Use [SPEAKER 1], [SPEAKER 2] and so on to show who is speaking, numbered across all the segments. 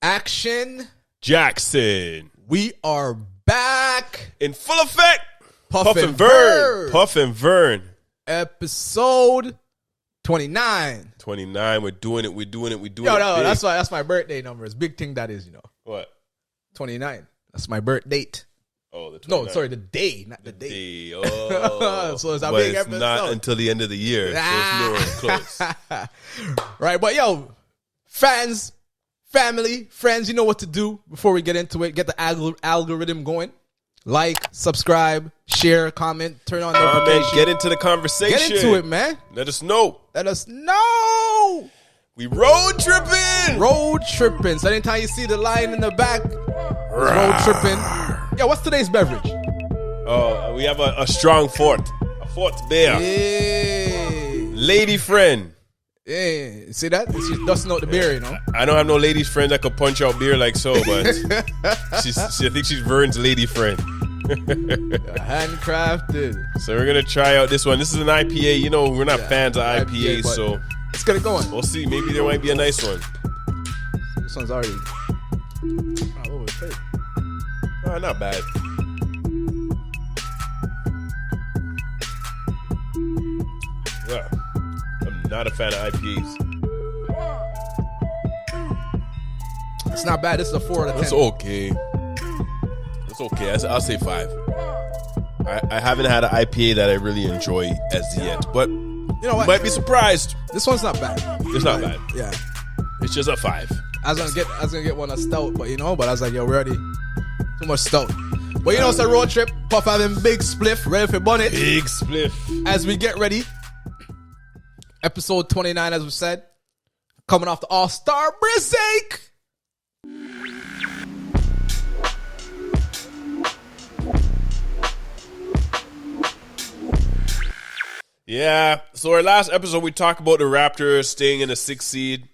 [SPEAKER 1] Action
[SPEAKER 2] Jackson.
[SPEAKER 1] We are back
[SPEAKER 2] In full effect.
[SPEAKER 1] Puff and Vern.
[SPEAKER 2] Puff and Vern.
[SPEAKER 1] Episode 29.
[SPEAKER 2] 29. We're doing it. Yo,
[SPEAKER 1] no, that's my birthday number. It's big thing that is,
[SPEAKER 2] What?
[SPEAKER 1] 29. That's my birth date.
[SPEAKER 2] Oh, the 29th.
[SPEAKER 1] No, sorry, the day, not the date.
[SPEAKER 2] Oh.
[SPEAKER 1] So it's a
[SPEAKER 2] but
[SPEAKER 1] big
[SPEAKER 2] it's
[SPEAKER 1] episode.
[SPEAKER 2] not until the end of the year. So it's nowhere close.
[SPEAKER 1] Right, but yo, fans, family, friends, you know what to do before we get into it. Get the algorithm going. Like, subscribe, share, comment, turn on notifications.
[SPEAKER 2] Get into the conversation.
[SPEAKER 1] Get into it, man.
[SPEAKER 2] Let us know. We road tripping. So anytime you see the line in the back, it's road tripping. Yo, what's today's beverage? We have a strong fort. A fort beer.
[SPEAKER 1] Yeah.
[SPEAKER 2] Lady friend.
[SPEAKER 1] Yeah. See that? She's dusting out the beer,
[SPEAKER 2] I don't have no ladies friend that could punch out beer like so, but I think she's Vern's lady friend.
[SPEAKER 1] Handcrafted.
[SPEAKER 2] So we're going to try out this one. This is an IPA. We're not fans of IPA, so
[SPEAKER 1] let's get it going.
[SPEAKER 2] We'll see. Maybe there might be a nice one.
[SPEAKER 1] This one's already
[SPEAKER 2] not bad. Yeah. I'm not a fan of IPAs.
[SPEAKER 1] It's not bad. This is a 4 out of 10.
[SPEAKER 2] It's okay. I'll say 5. I haven't had an IPA that I really enjoy as yet, but
[SPEAKER 1] you know what?
[SPEAKER 2] Might be surprised.
[SPEAKER 1] This one's not bad.
[SPEAKER 2] It's not bad.
[SPEAKER 1] Yeah.
[SPEAKER 2] It's just a 5.
[SPEAKER 1] I was gonna get one a stout, but I was like, yo, we're already too much stout. But it's a road trip. Puff having big spliff, ready for bonnet.
[SPEAKER 2] Big spliff.
[SPEAKER 1] As we get ready. Episode 29, as we said. Coming off the All-Star break.
[SPEAKER 2] Yeah. So our last episode, we talked about the Raptors staying in the 6th seed.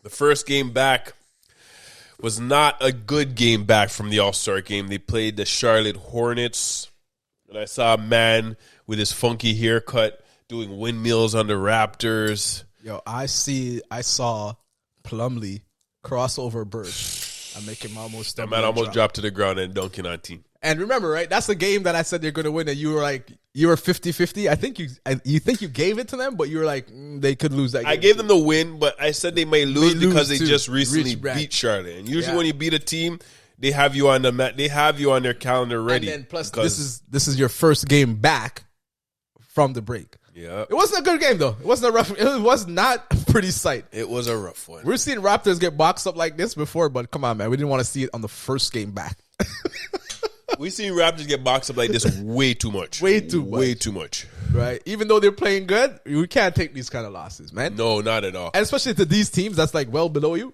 [SPEAKER 2] The first game back was not a good game back from the All-Star game. They played the Charlotte Hornets. And I saw a man with his funky haircut doing windmills on the Raptors.
[SPEAKER 1] Yo, I saw Plumlee cross over Bird. I'm making almost
[SPEAKER 2] that man almost dropped to the ground and dunking on team.
[SPEAKER 1] And remember, right? That's the game that I said they're going to win. And you were like, you were 50-50. I think you think you gave it to them, but you were like, they could lose that game.
[SPEAKER 2] I gave them the win, but I said they may lose because they just recently beat Charlotte. And usually when you beat a team, they have you on the mat. They have you on their calendar ready.
[SPEAKER 1] And then plus, this is your first game back from the break.
[SPEAKER 2] Yeah,
[SPEAKER 1] it wasn't a good game though. It wasn't a rough. It was not a pretty sight.
[SPEAKER 2] It was a rough one.
[SPEAKER 1] We've seen Raptors get boxed up like this before, but come on, man, we didn't want to see it on the first game back.
[SPEAKER 2] We seen Raptors get boxed up like this way too much. Way too much.
[SPEAKER 1] Right? Even though they're playing good, we can't take these kind of losses, man.
[SPEAKER 2] No, not at all.
[SPEAKER 1] And especially to these teams that's like well below you.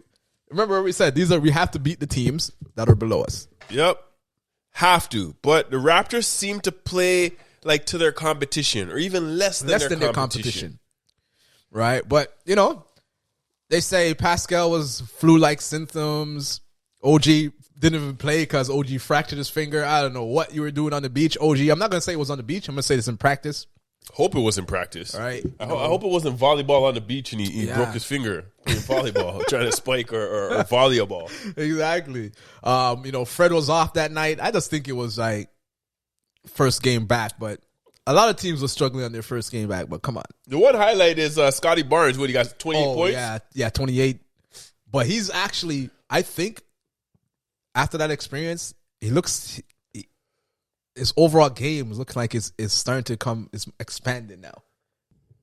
[SPEAKER 1] Remember what we said? We have to beat the teams that are below us.
[SPEAKER 2] Yep. Have to. But the Raptors seem to play like to their competition or even less than their competition.
[SPEAKER 1] Right? But, they say Pascal was flu-like symptoms. OG didn't even play because OG fractured his finger. I don't know what you were doing on the beach. OG, I'm not going to say it was on the beach. I'm going to say this in practice.
[SPEAKER 2] Hope it was in practice.
[SPEAKER 1] All right.
[SPEAKER 2] I hope it wasn't volleyball on the beach and he broke his finger playing volleyball, trying to spike or volleyball.
[SPEAKER 1] Exactly. Fred was off that night. I just think it was like first game back, but a lot of teams were struggling on their first game back, but come on.
[SPEAKER 2] The one highlight is Scotty Barnes. What, he got 28 points?
[SPEAKER 1] Yeah, 28. But he's actually, I think, after that experience, his overall game is looking like it's starting to it's expanding now.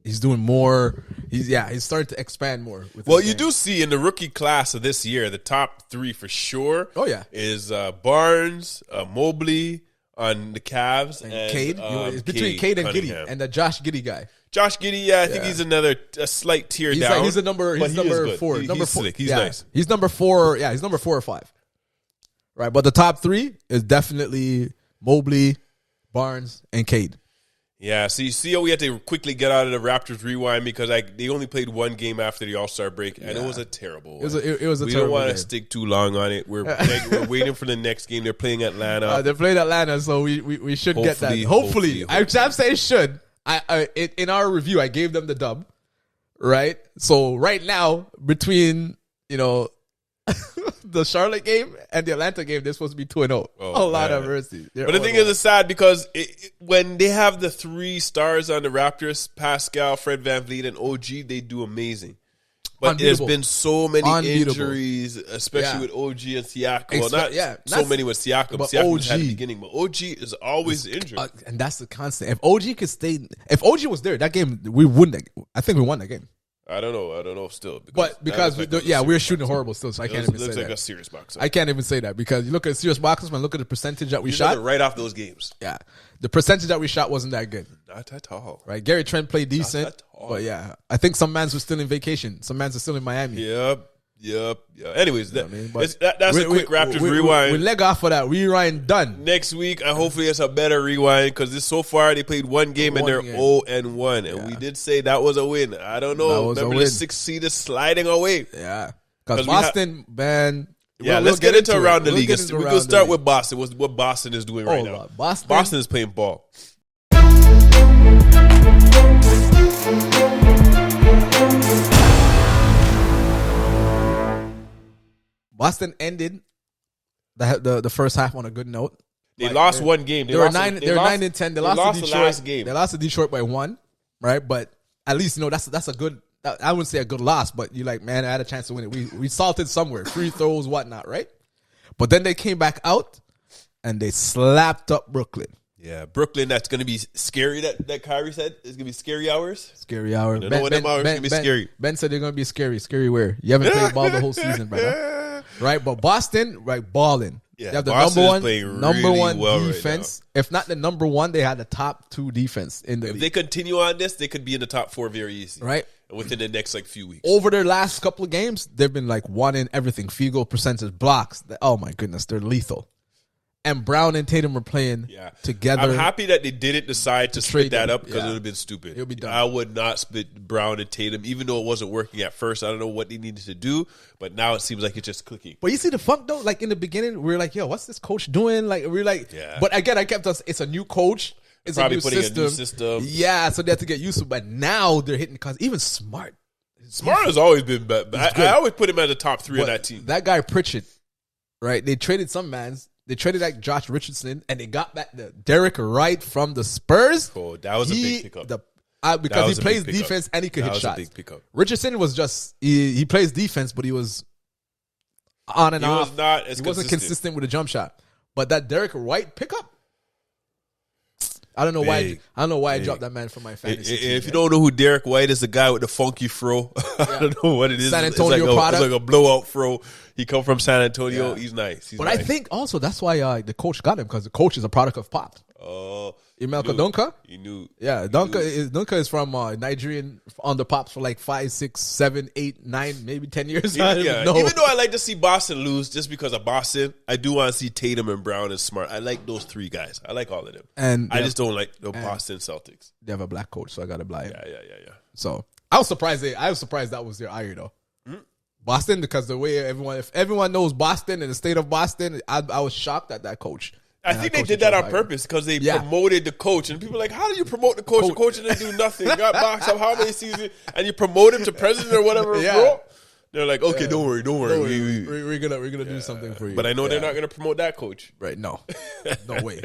[SPEAKER 1] He's doing more. He's starting to expand more.
[SPEAKER 2] Well, you do see in the rookie class of this year, the top 3 for sure.
[SPEAKER 1] Oh yeah,
[SPEAKER 2] is Barnes, Mobley on the Cavs, and
[SPEAKER 1] Cade. It's between Cade and Giddey, and the Josh Giddey guy.
[SPEAKER 2] Josh Giddey, I think he's a slight tier down.
[SPEAKER 1] He's number 4.
[SPEAKER 2] He's slick. He's nice.
[SPEAKER 1] He's number 4. Yeah, he's number 4 or 5. Right, but the top 3 is definitely Mobley, Barnes, and Cade.
[SPEAKER 2] Yeah, so you see how we had to quickly get out of the Raptors rewind because they only played one game after the All-Star break, and it was a terrible one.
[SPEAKER 1] It was a
[SPEAKER 2] we
[SPEAKER 1] terrible
[SPEAKER 2] don't want to
[SPEAKER 1] game.
[SPEAKER 2] stick too long on it. We're waiting for the next game. They're playing Atlanta.
[SPEAKER 1] They're playing Atlanta, so we should get that. Hopefully. I'm saying should. In our review, I gave them the dub, right? So right now, between the Charlotte game and the Atlanta game, they're supposed to be 2-0.
[SPEAKER 2] Oh,
[SPEAKER 1] A lot
[SPEAKER 2] man.
[SPEAKER 1] of mercy.
[SPEAKER 2] But the thing is, it's sad because when they have the 3 stars on the Raptors, Pascal, Fred VanVleet, and OG, they do amazing. But there's been so many injuries, especially with OG and Siakam. Well, not so many with Siakam. Siakam's had the beginning, but OG is always injured.
[SPEAKER 1] And that's the constant. If OG could stay, if OG was there, that game, we wouldn't. I think we won that game.
[SPEAKER 2] I don't know still.
[SPEAKER 1] Because we're shooting horrible still, so I can't even say that. It looks like
[SPEAKER 2] a serious box.
[SPEAKER 1] I can't even say that because you look at serious boxes, man, look at the percentage that we shot.
[SPEAKER 2] Right off those games.
[SPEAKER 1] Yeah. The percentage that we shot wasn't that good.
[SPEAKER 2] Not at all.
[SPEAKER 1] Right? Gary Trent played decent.
[SPEAKER 2] Not at all.
[SPEAKER 1] But yeah, I think some mans were still in vacation. Some mans are still in Miami.
[SPEAKER 2] Yep. Anyways, that's a quick Raptors rewind.
[SPEAKER 1] We leg off of that. Rewind done.
[SPEAKER 2] Next week, hopefully it's a better rewind because so far they played one game and they're 0-1. And we did say that was a win. I don't know. Remember the 6th seed is sliding away.
[SPEAKER 1] Yeah. Because Boston, man.
[SPEAKER 2] Yeah, let's get into around the league. We can start with Boston. What Boston is doing right now. Boston is playing ball.
[SPEAKER 1] Boston ended the first half on a good note.
[SPEAKER 2] They lost one game.
[SPEAKER 1] They were 9-10. They lost to Detroit.
[SPEAKER 2] The last game.
[SPEAKER 1] They lost to Detroit by 1, right? But at least that's a good. I wouldn't say a good loss, but you're like, man, I had a chance to win it. We salted somewhere, free throws, whatnot, right? But then they came back out and they slapped up Brooklyn.
[SPEAKER 2] Yeah, Brooklyn. That's going to be scary. That Kyrie said it's going to be scary hours.
[SPEAKER 1] Scary hours.
[SPEAKER 2] I know what them hours going to be scary.
[SPEAKER 1] Ben said they're going to be scary. Scary where? You haven't played ball the whole season, brother. Right? But Boston, right, balling.
[SPEAKER 2] Yeah,
[SPEAKER 1] they have the
[SPEAKER 2] Boston
[SPEAKER 1] number one
[SPEAKER 2] well
[SPEAKER 1] defense. Right, if not the number one, they had the top 2 defense in the league.
[SPEAKER 2] If they continue on this, they could be in the top 4 very easy.
[SPEAKER 1] Right?
[SPEAKER 2] Within the next few weeks.
[SPEAKER 1] Over their last couple of games, they've been one in everything. Field goal percentage, blocks. Oh my goodness, they're lethal. And Brown and Tatum were playing together.
[SPEAKER 2] I'm happy that they didn't decide to split that up because it would have been stupid.
[SPEAKER 1] It would be dumb.
[SPEAKER 2] I would not split Brown and Tatum, even though it wasn't working at first. I don't know what they needed to do, but now it seems like it's just clicking.
[SPEAKER 1] But you see the funk though, in the beginning, we were like, yo, what's this coach doing? But again, I kept us, it's a new coach. It's
[SPEAKER 2] probably
[SPEAKER 1] a new system. Yeah, so they have to get used to it. But now they're hitting because even Smart
[SPEAKER 2] has always been bad. I always put him at the top 3 of that team.
[SPEAKER 1] That guy Pritchard, right? They traded some mans. They traded Josh Richardson, and they got back the Derek Wright from the Spurs.
[SPEAKER 2] Oh, that was a big pickup.
[SPEAKER 1] Because he plays defense and he could hit shots. That was a big pickup. Richardson was just he plays defense, but he was on and off. He wasn't consistent with a jump shot. But that Derek Wright pickup, I don't know why I dropped that man from my fantasy.
[SPEAKER 2] If you don't know who Derek White is, the guy with the funky fro. I don't know what it is.
[SPEAKER 1] San Antonio product.
[SPEAKER 2] It's like a blowout fro. He come from San Antonio. Yeah. He's nice.
[SPEAKER 1] I think also that's why the coach got him because the coach is a product of Pop.
[SPEAKER 2] Oh,
[SPEAKER 1] Imelka Dunka.
[SPEAKER 2] You knew.
[SPEAKER 1] Yeah, Dunka is from Nigerian on the Pops for 5, 6, 7, 8, 9, maybe 10 years.
[SPEAKER 2] Even though I like to see Boston lose just because of Boston, I do want to see Tatum and Brown and Smart. I like those 3 guys. I like all of them. And I just don't like the Boston Celtics.
[SPEAKER 1] They have a black coach, so I got to blind.
[SPEAKER 2] Yeah.
[SPEAKER 1] So I was surprised that was their ire though. Mm-hmm. Boston, because the way if everyone knows Boston and the state of Boston, I was shocked at that coach.
[SPEAKER 2] I think they did that on purpose because they promoted the coach. And people are like, how do you promote the coach? The coach didn't do nothing. Got boxed up how many seasons? And you promote him to president or whatever, bro? They're like, okay, don't worry.
[SPEAKER 1] We're gonna do something for you.
[SPEAKER 2] But I know they're not gonna promote that coach.
[SPEAKER 1] Right, no way.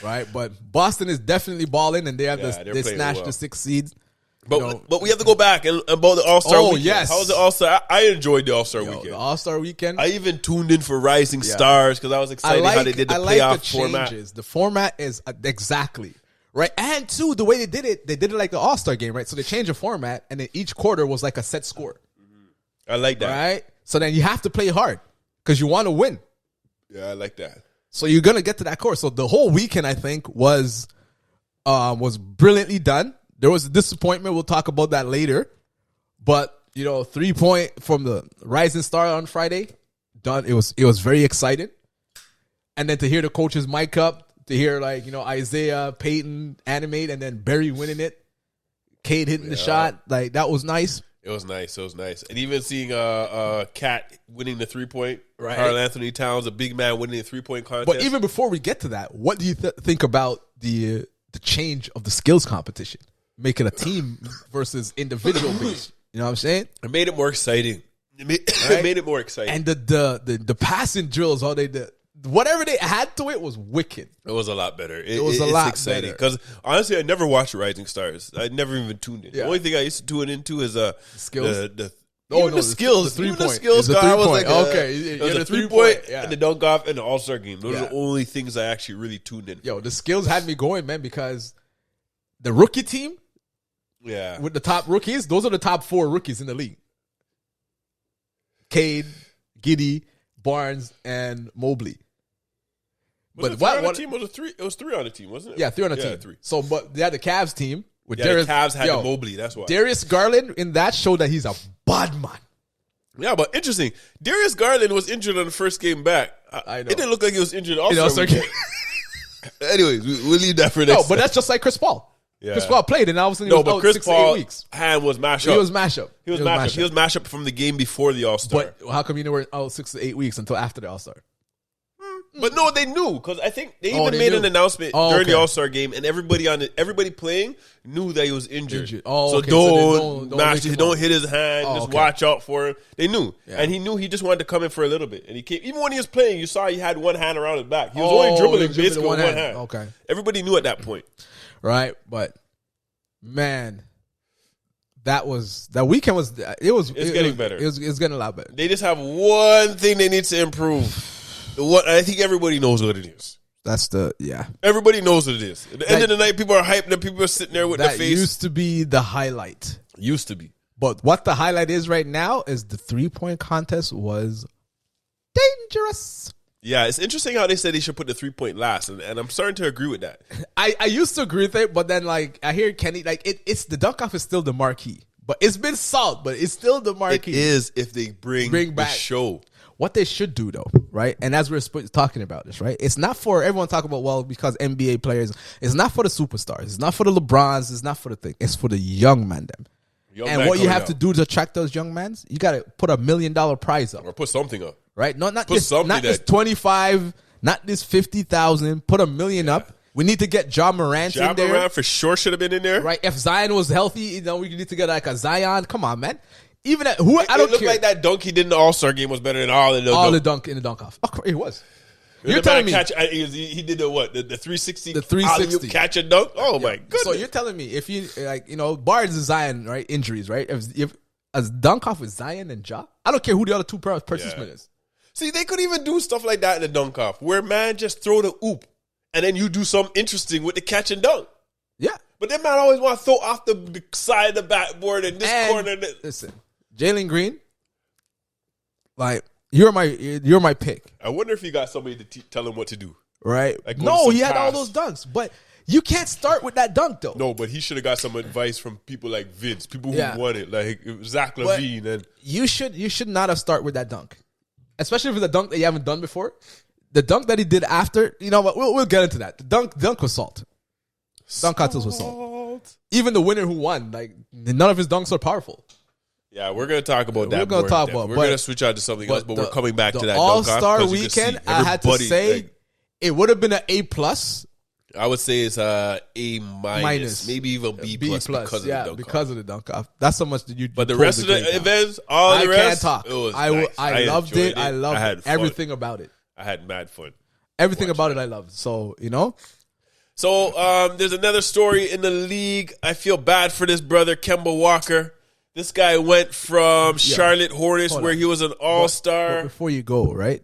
[SPEAKER 1] Right, but Boston is definitely balling and they have they snatched the 6th seed.
[SPEAKER 2] But we have to go back and about the All-Star weekend.
[SPEAKER 1] Yes.
[SPEAKER 2] How was the All-Star? I enjoyed the All-Star weekend.
[SPEAKER 1] The All-Star weekend.
[SPEAKER 2] I even tuned in for Rising Stars because I was excited how they did the playoff format.
[SPEAKER 1] The format is exactly right. And two, the way they did it like the All-Star game, right? So they changed the format and then each quarter was like a set score.
[SPEAKER 2] I like that.
[SPEAKER 1] Right? So then you have to play hard because you want to win.
[SPEAKER 2] Yeah, I like that. So
[SPEAKER 1] you're going to get to that course. So the whole weekend, I think, was brilliantly done. There was a disappointment. We'll talk about that later. But, 3-point from the Rising Star on Friday, done. It was very exciting. And then to hear the coaches mic up, to hear Isaiah, Peyton animate, and then Barry winning it, Cade hitting the shot, that was nice.
[SPEAKER 2] It was nice. And even seeing Cat winning the 3-point, right. Karl Anthony Towns, a big man winning the 3-point contest.
[SPEAKER 1] But even before we get to that, what do you think about the change of the skills competition? Make it a team versus individual based. You know what I'm saying?
[SPEAKER 2] It made it more exciting. It made it more exciting.
[SPEAKER 1] And the passing drills, all they did, whatever they had to it was wicked.
[SPEAKER 2] It was a lot better.
[SPEAKER 1] It was a lot
[SPEAKER 2] exciting
[SPEAKER 1] better.
[SPEAKER 2] because honestly, I never watched Rising Stars. I never even tuned in.
[SPEAKER 1] Yeah.
[SPEAKER 2] The only thing I used to tune into is
[SPEAKER 1] skills.
[SPEAKER 2] The
[SPEAKER 1] The
[SPEAKER 2] skills.
[SPEAKER 1] 3-point.
[SPEAKER 2] skills.
[SPEAKER 1] It's a
[SPEAKER 2] I was
[SPEAKER 1] 3-point.
[SPEAKER 2] like,
[SPEAKER 1] Okay,
[SPEAKER 2] it was
[SPEAKER 1] you're
[SPEAKER 2] a
[SPEAKER 1] the
[SPEAKER 2] 3-point
[SPEAKER 1] yeah.
[SPEAKER 2] and the dunk off and the All Star game. Those
[SPEAKER 1] Yeah.
[SPEAKER 2] are the only things I actually really tuned in.
[SPEAKER 1] Yo, the skills had me going, man, because the rookie team with the top rookies, those are the top 4 rookies in the league. Cade, Giddey, Barnes, and Mobley.
[SPEAKER 2] Was it 3 on the team? It was 3 on the team, wasn't it?
[SPEAKER 1] Yeah, 3 on the team.
[SPEAKER 2] 3.
[SPEAKER 1] So, but they had the Cavs team with
[SPEAKER 2] The Cavs had the Mobley. That's why.
[SPEAKER 1] Darius Garland in that showed that he's a bad man.
[SPEAKER 2] Yeah, but interesting. Darius Garland was injured on the first game back.
[SPEAKER 1] I know.
[SPEAKER 2] It didn't look like he was injured all
[SPEAKER 1] All-Star game.
[SPEAKER 2] Anyways, we'll leave that for next
[SPEAKER 1] No, but
[SPEAKER 2] time.
[SPEAKER 1] that's just like Chris Paul.
[SPEAKER 2] Yeah.
[SPEAKER 1] Chris Paul played, and all of a sudden he was out
[SPEAKER 2] Chris
[SPEAKER 1] 6 to 8
[SPEAKER 2] Paul
[SPEAKER 1] weeks.
[SPEAKER 2] hand was mashed
[SPEAKER 1] He
[SPEAKER 2] up.
[SPEAKER 1] was mashup.
[SPEAKER 2] He was mashup from the game before the All-Star.
[SPEAKER 1] But how come you were out 6 to 8 weeks until after the All-Star?
[SPEAKER 2] But no, they knew because I think they even
[SPEAKER 1] they
[SPEAKER 2] made
[SPEAKER 1] knew.
[SPEAKER 2] an announcement
[SPEAKER 1] Oh,
[SPEAKER 2] during
[SPEAKER 1] okay.
[SPEAKER 2] the All-Star game, and everybody playing knew that he was injured.
[SPEAKER 1] Oh,
[SPEAKER 2] so
[SPEAKER 1] okay. So
[SPEAKER 2] don't
[SPEAKER 1] make him
[SPEAKER 2] don't
[SPEAKER 1] up.
[SPEAKER 2] hit his hand.
[SPEAKER 1] Oh,
[SPEAKER 2] just
[SPEAKER 1] okay.
[SPEAKER 2] watch out for him. They knew,
[SPEAKER 1] Yeah.
[SPEAKER 2] and he knew he just wanted to come in for a little bit, and he came. Even when he was playing, you saw he had one hand around his back. He was only dribbling basically with one hand.
[SPEAKER 1] Okay,
[SPEAKER 2] Everybody knew at that point.
[SPEAKER 1] right, but man, that weekend was
[SPEAKER 2] getting better.
[SPEAKER 1] It was getting a lot better.
[SPEAKER 2] They just have one thing they need to improve. What I think everybody knows what it is.
[SPEAKER 1] That's
[SPEAKER 2] Everybody knows what it is. At the end of the night, people are hyped and people are sitting there with
[SPEAKER 1] that
[SPEAKER 2] their face.
[SPEAKER 1] used to be the highlight.
[SPEAKER 2] Used to be.
[SPEAKER 1] But what the highlight is right now is the 3-point contest was dangerous.
[SPEAKER 2] Yeah, it's interesting how they said they should put the 3-point last, and I'm starting to agree with that.
[SPEAKER 1] I used to agree with it, but then like I hear Kenny like it's the dunk off is still the marquee, but it's been solved, but it's still the
[SPEAKER 2] It
[SPEAKER 1] marquee.
[SPEAKER 2] is if they bring
[SPEAKER 1] Bring back
[SPEAKER 2] the show.
[SPEAKER 1] What they should do though, right? And as we're talking about this, right? It's not for everyone talking about because NBA players. It's not for the superstars. It's not for the LeBrons. It's not for the thing. It's for the young man them. And what you have to do to attract those young men, you got to put $1 million prize up,
[SPEAKER 2] Or put something up.
[SPEAKER 1] right? Not
[SPEAKER 2] Put
[SPEAKER 1] this,
[SPEAKER 2] something
[SPEAKER 1] not this
[SPEAKER 2] that-
[SPEAKER 1] 25, not this 50,000. Put $1 million up. We need to get Ja Morant in there,
[SPEAKER 2] Morant for sure should have been in there.
[SPEAKER 1] right? If Zion was healthy, we need to get like a Zion. Come on, man. Even I don't
[SPEAKER 2] It looked
[SPEAKER 1] care.
[SPEAKER 2] like that dunk he did in the All-Star game was better than all of the
[SPEAKER 1] all the
[SPEAKER 2] dunk.
[SPEAKER 1] dunk in the dunk off. Oh, it was.
[SPEAKER 2] The
[SPEAKER 1] You're telling me.
[SPEAKER 2] he did the what? The 360?
[SPEAKER 1] The 360.
[SPEAKER 2] alley-oop catch and dunk? Oh, my goodness.
[SPEAKER 1] So you're telling me if you Barnes and Zion, right? Injuries, right? If as dunk off with Zion and Ja, I don't care who the other two participants is.
[SPEAKER 2] See, they could even do stuff like that in the dunk off, where man just throw the oop, and then you do something interesting with the catch and dunk.
[SPEAKER 1] Yeah.
[SPEAKER 2] But that man always want to throw off the side of the backboard and this corner.
[SPEAKER 1] Listen, Jalen Green, like you're my pick,
[SPEAKER 2] I wonder if he got somebody to tell him what to do.
[SPEAKER 1] right?
[SPEAKER 2] Like go to
[SPEAKER 1] No,
[SPEAKER 2] some
[SPEAKER 1] he had all
[SPEAKER 2] pass.
[SPEAKER 1] those dunks, but you can't start with that dunk though.
[SPEAKER 2] No, but he should have got some advice from people like Vince, people who
[SPEAKER 1] Yeah.
[SPEAKER 2] won it, like Zach
[SPEAKER 1] But
[SPEAKER 2] Levine. And
[SPEAKER 1] you should not have started with that dunk, especially if it's a dunk that you haven't done before. The dunk that he did after, you know what? We'll get into that. The dunk was salt. Dunk contest was salt. Even the winner who won, like none of his dunks are powerful.
[SPEAKER 2] Yeah, we're going to talk about that.
[SPEAKER 1] We're gonna
[SPEAKER 2] more
[SPEAKER 1] talk
[SPEAKER 2] in depth.
[SPEAKER 1] about,
[SPEAKER 2] We're
[SPEAKER 1] but-
[SPEAKER 2] going to switch out to something else, but we're coming back to that
[SPEAKER 1] All
[SPEAKER 2] dunk off,
[SPEAKER 1] Star
[SPEAKER 2] 'cause you can see
[SPEAKER 1] weekend. I had to
[SPEAKER 2] everybody,
[SPEAKER 1] say
[SPEAKER 2] like,
[SPEAKER 1] it would have been an A plus,
[SPEAKER 2] I would say it's A minus, maybe even B plus because of the dunk
[SPEAKER 1] because
[SPEAKER 2] off.
[SPEAKER 1] of the dunk off. That's so much that you.
[SPEAKER 2] But the
[SPEAKER 1] pulled
[SPEAKER 2] rest of
[SPEAKER 1] grade
[SPEAKER 2] the
[SPEAKER 1] down.
[SPEAKER 2] events, all
[SPEAKER 1] I
[SPEAKER 2] the rest,
[SPEAKER 1] can't talk.
[SPEAKER 2] it was
[SPEAKER 1] I
[SPEAKER 2] nice.
[SPEAKER 1] loved
[SPEAKER 2] enjoyed
[SPEAKER 1] it. I loved
[SPEAKER 2] I had fun.
[SPEAKER 1] everything about it.
[SPEAKER 2] I had mad fun.
[SPEAKER 1] Everything about it, I loved. So
[SPEAKER 2] So there's another story in the league. I feel bad for this brother, Kemba Walker. This guy went from Charlotte Hornets,
[SPEAKER 1] Hold
[SPEAKER 2] where
[SPEAKER 1] on.
[SPEAKER 2] he was an all-star.
[SPEAKER 1] But before you go, right?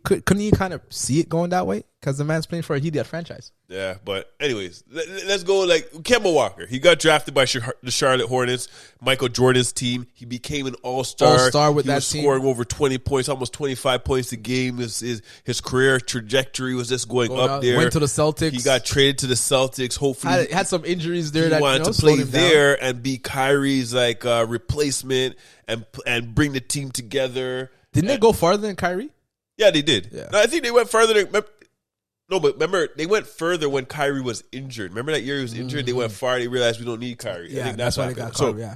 [SPEAKER 1] Couldn't you kind of see it going that way? Because the man's playing for a Idiot franchise.
[SPEAKER 2] Yeah, but anyways, let's go like Kemba Walker. He got drafted by the Charlotte Hornets, Michael Jordan's team. He became an all-star.
[SPEAKER 1] All-star with
[SPEAKER 2] he
[SPEAKER 1] that
[SPEAKER 2] was
[SPEAKER 1] team.
[SPEAKER 2] scoring over 20 points, almost 25 points a game. His career trajectory was just going up there.
[SPEAKER 1] Went to the Celtics.
[SPEAKER 2] He got traded to the Celtics. Hopefully,
[SPEAKER 1] had some injuries there.
[SPEAKER 2] he
[SPEAKER 1] that
[SPEAKER 2] wanted to
[SPEAKER 1] slowed
[SPEAKER 2] play
[SPEAKER 1] him down.
[SPEAKER 2] there and be Kyrie's like replacement and bring the team together.
[SPEAKER 1] Didn't they go farther than Kyrie?
[SPEAKER 2] Yeah, they did.
[SPEAKER 1] Yeah.
[SPEAKER 2] No, I think they went further than. No, but remember, they went further when Kyrie was injured. Remember that year he was injured? They went far. They realized we don't need Kyrie. I
[SPEAKER 1] Yeah,
[SPEAKER 2] think
[SPEAKER 1] that's why they
[SPEAKER 2] happened.
[SPEAKER 1] got Kyrie. Yeah.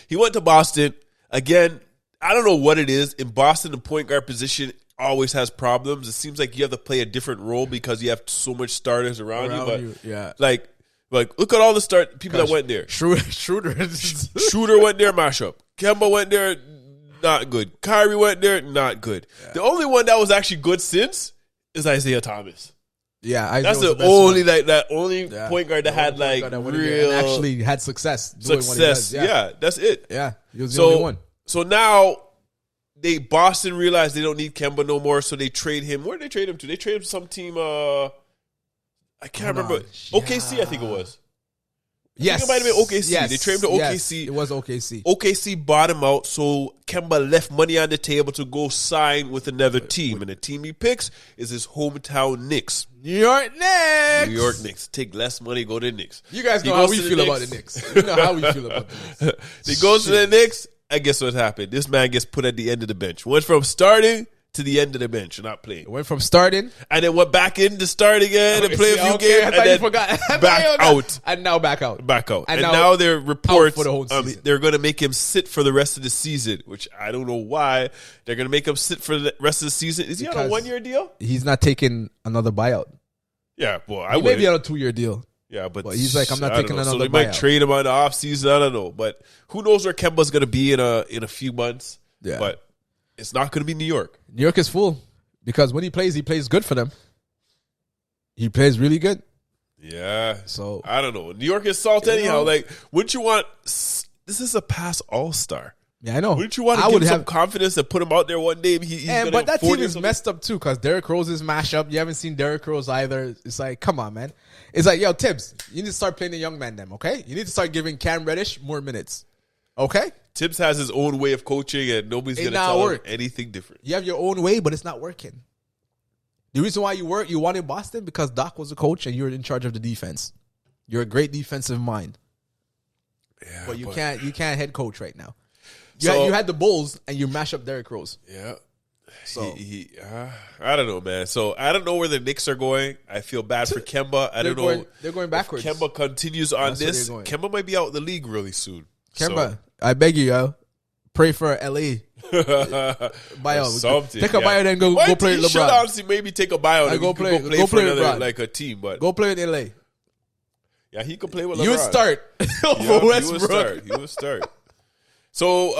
[SPEAKER 2] He went to Boston. Again, I don't know what it is. In Boston, the point guard position always has problems. It seems like you have to play a different role because you have so much starters around you. But
[SPEAKER 1] yeah.
[SPEAKER 2] like look at all the people that went there.
[SPEAKER 1] Schroeder.
[SPEAKER 2] Shooter went there, mashup. Kemba went there, not good. Kyrie went there, not good. Yeah. The only one that was actually good since is Isaiah Thomas.
[SPEAKER 1] Yeah,
[SPEAKER 2] that's the only that only point guard that had like real
[SPEAKER 1] actually had success. Doing what he does.
[SPEAKER 2] Yeah, that's it.
[SPEAKER 1] Yeah, he was the only one.
[SPEAKER 2] So now Boston realized they don't need Kemba no more, so they trade him. Where did they trade him to? They traded him to some team. I can't remember. Yeah. OKC, I think it was.
[SPEAKER 1] Yes,
[SPEAKER 2] I think it might have been OKC.
[SPEAKER 1] Yes.
[SPEAKER 2] They traded him to OKC.
[SPEAKER 1] Yes, it was OKC.
[SPEAKER 2] OKC bought him out, so Kemba left money on the table to go sign with another team, and the team he picks is his hometown Knicks.
[SPEAKER 1] New York Knicks.
[SPEAKER 2] New York Knicks. Take less money, go to the Knicks.
[SPEAKER 1] You guys know how we feel about the Knicks. You know how we feel about the Knicks.
[SPEAKER 2] He goes to the Knicks. I guess what happened. This man gets put at the end of the bench. Went from starting to the end of the bench, not playing.
[SPEAKER 1] Went from starting,
[SPEAKER 2] and then went back in to start again and play a few games, and then back out,
[SPEAKER 1] and now back out,
[SPEAKER 2] and now there are reports
[SPEAKER 1] for the whole season.
[SPEAKER 2] They're going to make him sit for the rest of the season, which I don't know why they're going to make him sit for the rest of the season. Is he on a 1-year deal?
[SPEAKER 1] He's not taking another buyout.
[SPEAKER 2] Yeah, well, I would
[SPEAKER 1] maybe on a 2-year deal.
[SPEAKER 2] Yeah, but
[SPEAKER 1] he's like, I'm not taking another.
[SPEAKER 2] So they
[SPEAKER 1] buyout.
[SPEAKER 2] might trade him on the offseason. I don't know, but who knows where Kemba's going to be in a few months?
[SPEAKER 1] Yeah,
[SPEAKER 2] but it's not going to be New York.
[SPEAKER 1] New York is full. Because when he plays good for them. He plays really good.
[SPEAKER 2] Yeah.
[SPEAKER 1] So
[SPEAKER 2] I don't know. New York is salt anyhow. Like, wouldn't you want? This is a past All-Star.
[SPEAKER 1] Yeah, I know.
[SPEAKER 2] Wouldn't you want to give him some confidence to put him out there one day?
[SPEAKER 1] But that team is messed up too because Derrick Rose is mashed up. You haven't seen Derrick Rose either. It's like, come on, man. It's like, yo, Tibbs, you need to start playing the young man them, okay? You need to start giving Cam Reddish more minutes, okay?
[SPEAKER 2] Tibbs has his own way of coaching, and nobody's going to tell him anything different.
[SPEAKER 1] You have your own way, but it's not working. The reason why you wanted Boston because Doc was a coach and you were in charge of the defense. You're a great defensive mind, but you can't head coach right now. You had the Bulls and you mash up Derrick Rose.
[SPEAKER 2] Yeah. So I don't know, man. So I don't know where the Knicks are going. I feel bad for Kemba. I don't know.
[SPEAKER 1] They're going backwards.
[SPEAKER 2] If Kemba continues on this. Kemba might be out of the league really soon.
[SPEAKER 1] Kemba, I beg you, yo. Pray for LA. Buyout. Take a buyout and go play with LeBron. You should
[SPEAKER 2] honestly maybe take a buyout and go play for another, like a team. But
[SPEAKER 1] go play with LA.
[SPEAKER 2] Yeah, he could play with LeBron.
[SPEAKER 1] You would start over Westbrook.
[SPEAKER 2] He would start. So,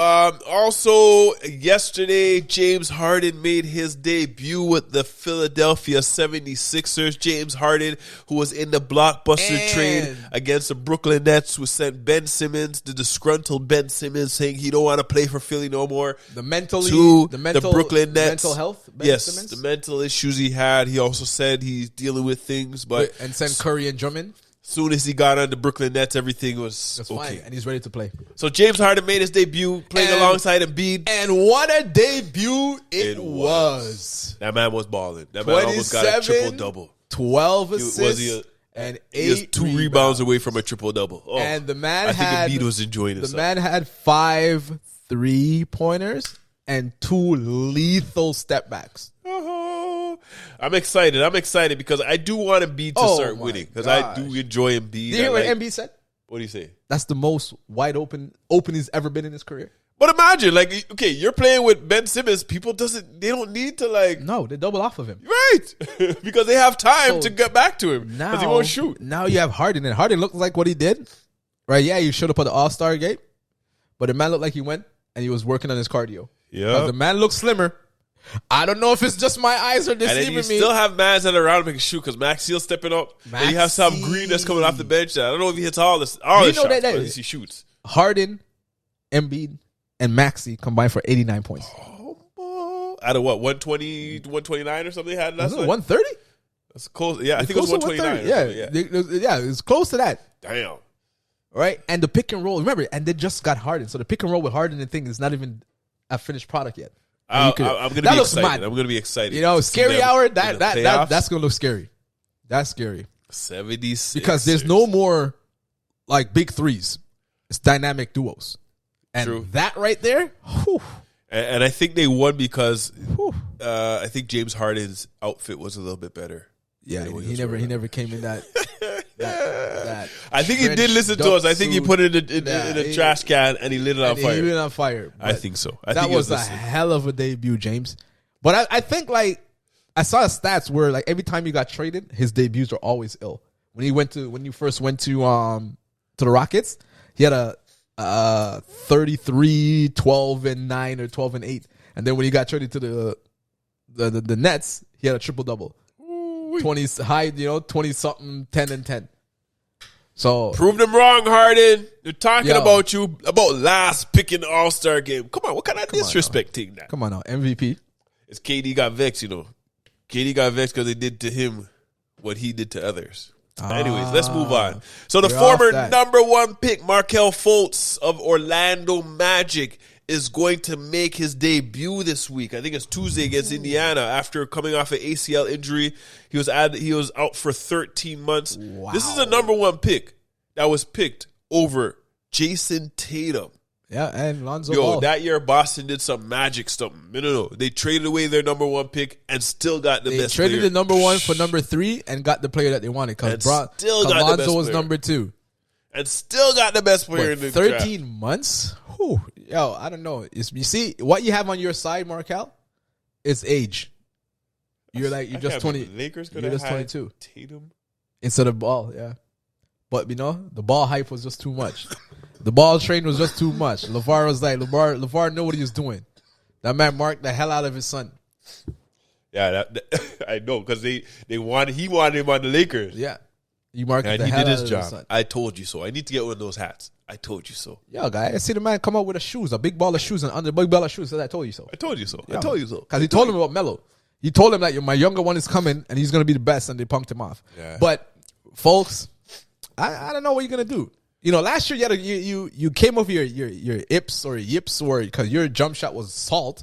[SPEAKER 2] also yesterday, James Harden made his debut with the Philadelphia 76ers. James Harden, who was in the blockbuster trade against the Brooklyn Nets, who sent Ben Simmons, the disgruntled Ben Simmons, saying he don't want to play for Philly no more.
[SPEAKER 1] The
[SPEAKER 2] Brooklyn Nets.
[SPEAKER 1] Mental health,
[SPEAKER 2] Simmons? The mental issues he had. He also said he's dealing with things,
[SPEAKER 1] and sent Curry and Drummond.
[SPEAKER 2] Soon as he got on the Brooklyn Nets, everything was okay.
[SPEAKER 1] Fine, and he's ready to play.
[SPEAKER 2] So James Harden made his debut playing alongside Embiid.
[SPEAKER 1] And what a debut it was.
[SPEAKER 2] That man was balling. That man almost got a triple-double.
[SPEAKER 1] 12 assists and 8
[SPEAKER 2] He was 2 rebounds away from a triple-double. Oh,
[SPEAKER 1] and the man
[SPEAKER 2] I think Embiid was enjoying himself.
[SPEAKER 1] The man had 5 3-pointers and 2 lethal step backs.
[SPEAKER 2] I'm excited because I do want Embiid to start winning because I do enjoy Embiid.
[SPEAKER 1] Did you hear what Embiid said?
[SPEAKER 2] What do you say?
[SPEAKER 1] That's the most wide open he's ever been in his career.
[SPEAKER 2] But imagine, like, okay, you're playing with Ben Simmons. People they don't need to like.
[SPEAKER 1] No, they double off of him,
[SPEAKER 2] right? Because they have time to get back to him because he won't shoot.
[SPEAKER 1] Now you have Harden, and Harden looks like what he did, right? Yeah, he showed up at the All-Star game, but the man looked like he went and he was working on his cardio.
[SPEAKER 2] Yeah,
[SPEAKER 1] the man looks slimmer. I don't know if it's just my eyes are deceiving me.
[SPEAKER 2] And then you still have mans that are around him can shoot because Max Steele's stepping up. And you have some Green that's coming off the bench. I don't know if he hits all the shots, but at least he shoots.
[SPEAKER 1] Harden, Embiid, and Maxey combined for 89 points.
[SPEAKER 2] Out of what, 120, 129 or something they had last night?
[SPEAKER 1] 130?
[SPEAKER 2] That's close. Yeah, I think it was 129.
[SPEAKER 1] Yeah, it's close to that.
[SPEAKER 2] Damn.
[SPEAKER 1] Right? And the pick and roll, remember, and they just got Harden. So the pick and roll with Harden and thing is not even a finished product yet.
[SPEAKER 2] I'm going to be excited. Mad. I'm going to be excited.
[SPEAKER 1] You know, scary hour, that's going to look scary. That's scary.
[SPEAKER 2] 76.
[SPEAKER 1] Because there's no more like big threes. It's dynamic duos. And that right there, whew.
[SPEAKER 2] And I think they won because I think James Harden's outfit was a little bit better.
[SPEAKER 1] Yeah, he never came in that.
[SPEAKER 2] I think he did listen to us. I think he put it in a trash can and he lit it on fire.
[SPEAKER 1] He lit it on fire.
[SPEAKER 2] I think so.
[SPEAKER 1] That was a hell of a debut, James. But I think like I saw stats where like every time he got traded, his debuts were always ill. When he first went to the Rockets, he had a 33, 12 and 9 or 12 and 8. And then when he got traded to the Nets, he had a triple double. 20 high, 20 something, 10 and 10. So
[SPEAKER 2] prove them wrong, Harden. They're talking about you about last pick in the All-Star game. Come on, what kind of disrespecting that?
[SPEAKER 1] Come on now, MVP.
[SPEAKER 2] It's KD got vexed, KD got vexed because they did to him what he did to others. Anyways, let's move on. So the former number 1 pick, Markelle Fultz of Orlando Magic, is going to make his debut this week. I think it's Tuesday against Indiana after coming off an ACL injury. He was out for 13 months. Wow. This is a number 1 pick that was picked over Jason Tatum.
[SPEAKER 1] Yeah, and Lonzo Ball.
[SPEAKER 2] That year Boston did some magic stuff. No. They traded away their number 1 pick and still got the best player. They traded
[SPEAKER 1] the number 1 for number 3 and got the player that they wanted because Lonzo was number 2.
[SPEAKER 2] And still got the best player in the
[SPEAKER 1] 13
[SPEAKER 2] draft.
[SPEAKER 1] Months? Whew. Yo, I don't know. You see, what you have on your side, Markelle, is age. You're just 20.
[SPEAKER 2] Lakers
[SPEAKER 1] you're just 22.
[SPEAKER 2] Tatum
[SPEAKER 1] instead of Ball, yeah. But, the Ball hype was just too much. The Ball train was just too much. LeVar was like, LeVar knew what he was doing. That man marked the hell out of his son.
[SPEAKER 2] Yeah, I know, because he wanted him on the Lakers.
[SPEAKER 1] Yeah. He marked
[SPEAKER 2] and
[SPEAKER 1] the
[SPEAKER 2] he
[SPEAKER 1] hell
[SPEAKER 2] did
[SPEAKER 1] out
[SPEAKER 2] his
[SPEAKER 1] of
[SPEAKER 2] job.
[SPEAKER 1] his son.
[SPEAKER 2] I told you so. I need to get one of those hats. I told you so.
[SPEAKER 1] Yo, guy, I see the man come out with a big ball of shoes and under big ball of shoes. Said I told you so.
[SPEAKER 2] I told you so.
[SPEAKER 1] Yeah,
[SPEAKER 2] I told you so.
[SPEAKER 1] Because he told him about Melo. He told him that my younger one is coming and he's going to be the best, and they punked him off.
[SPEAKER 2] Yeah.
[SPEAKER 1] But, folks, I don't know what you're going to do. Last year you came over your ips or yips or because your jump shot was salt,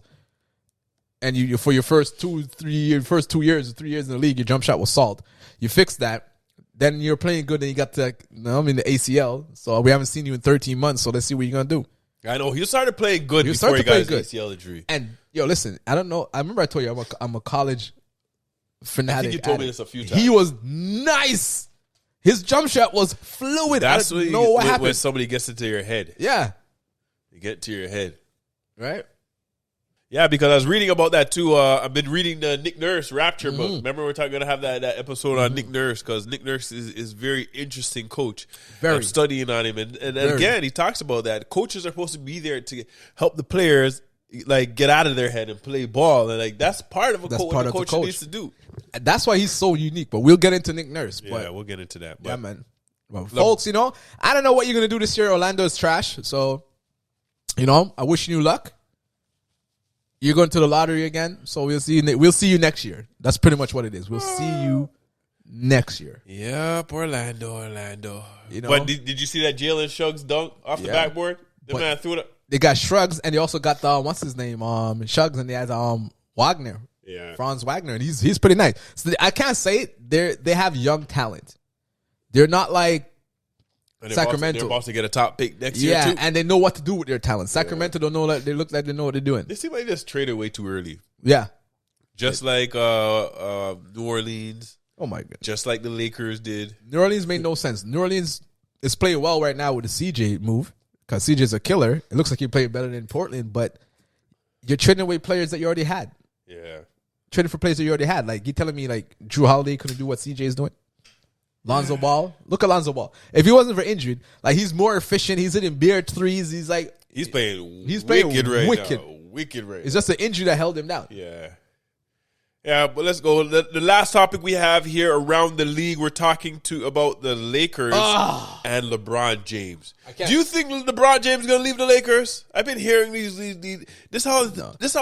[SPEAKER 1] and you for your first 2 years in the league, your jump shot was salt. You fixed that. Then you're playing good, and you got the ACL. So we haven't seen you in 13 months. So let's see what you're gonna do.
[SPEAKER 2] I know he started playing good before he got his ACL injury.
[SPEAKER 1] And listen, I don't know. I remember I told you I'm a college fanatic.
[SPEAKER 2] I think you told me this a few times.
[SPEAKER 1] He was nice. His jump shot was fluid.
[SPEAKER 2] That's
[SPEAKER 1] I don't know what happened
[SPEAKER 2] when somebody gets into your head.
[SPEAKER 1] Yeah,
[SPEAKER 2] you get to your head,
[SPEAKER 1] right?
[SPEAKER 2] Yeah, because I was reading about that too. I've been reading the Nick Nurse Raptor book. Remember, we're going to have that episode on Nick Nurse because Nick Nurse is very interesting coach. I'm studying on him, and again, he talks about that coaches are supposed to be there to help the players get out of their head and play ball, and that's part of what the coach needs to do.
[SPEAKER 1] That's why he's so unique. But we'll get into Nick Nurse.
[SPEAKER 2] Yeah, we'll get into that.
[SPEAKER 1] Yeah, man. Well, folks, I don't know what you're gonna do this year. Orlando is trash, so I wish you luck. You're going to the lottery again, so we'll see you next year. That's pretty much what it is. We'll see you next year.
[SPEAKER 2] Yep, Orlando. But did you see that Jalen Suggs dunk off the backboard? The man threw it.
[SPEAKER 1] They got Shrugs, and they also got what's his name, Suggs, and they had Wagner, Franz Wagner, and he's pretty nice. So I can't say it. They have young talent. They're not like Sacramento.
[SPEAKER 2] They're about to get a top pick next year, too.
[SPEAKER 1] Yeah, and they know what to do with their talent. Sacramento don't know that. They look like they know what they're doing.
[SPEAKER 2] They seem like they just traded way too early.
[SPEAKER 1] Yeah.
[SPEAKER 2] Just like New Orleans.
[SPEAKER 1] Oh, my God.
[SPEAKER 2] Just like the Lakers did.
[SPEAKER 1] New Orleans made no sense. New Orleans is playing well right now with the CJ move because CJ's a killer. It looks like you're playing better than Portland, but you're trading away players that you already had.
[SPEAKER 2] Yeah.
[SPEAKER 1] Trading for players that you already had. You telling me, Drew Holiday couldn't do what CJ is doing? Lonzo Ball. Look at Lonzo Ball. If he wasn't for injured, he's more efficient. He's hitting beard threes. He's
[SPEAKER 2] playing
[SPEAKER 1] wicked
[SPEAKER 2] right
[SPEAKER 1] wicked.
[SPEAKER 2] now. Wicked right.
[SPEAKER 1] It's just the injury that held him down.
[SPEAKER 2] Yeah. Yeah, but let's go. The last topic we have here around the league, we're talking about the Lakers and LeBron James. Do you think LeBron James is going to leave the Lakers? I've been hearing these this how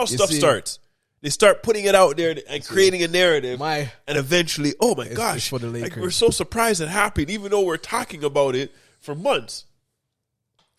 [SPEAKER 2] stuff starts. They start putting it out there and creating a narrative, and eventually, oh my gosh,
[SPEAKER 1] for the Lakers.
[SPEAKER 2] We're so surprised it happened, even though we're talking about it for months.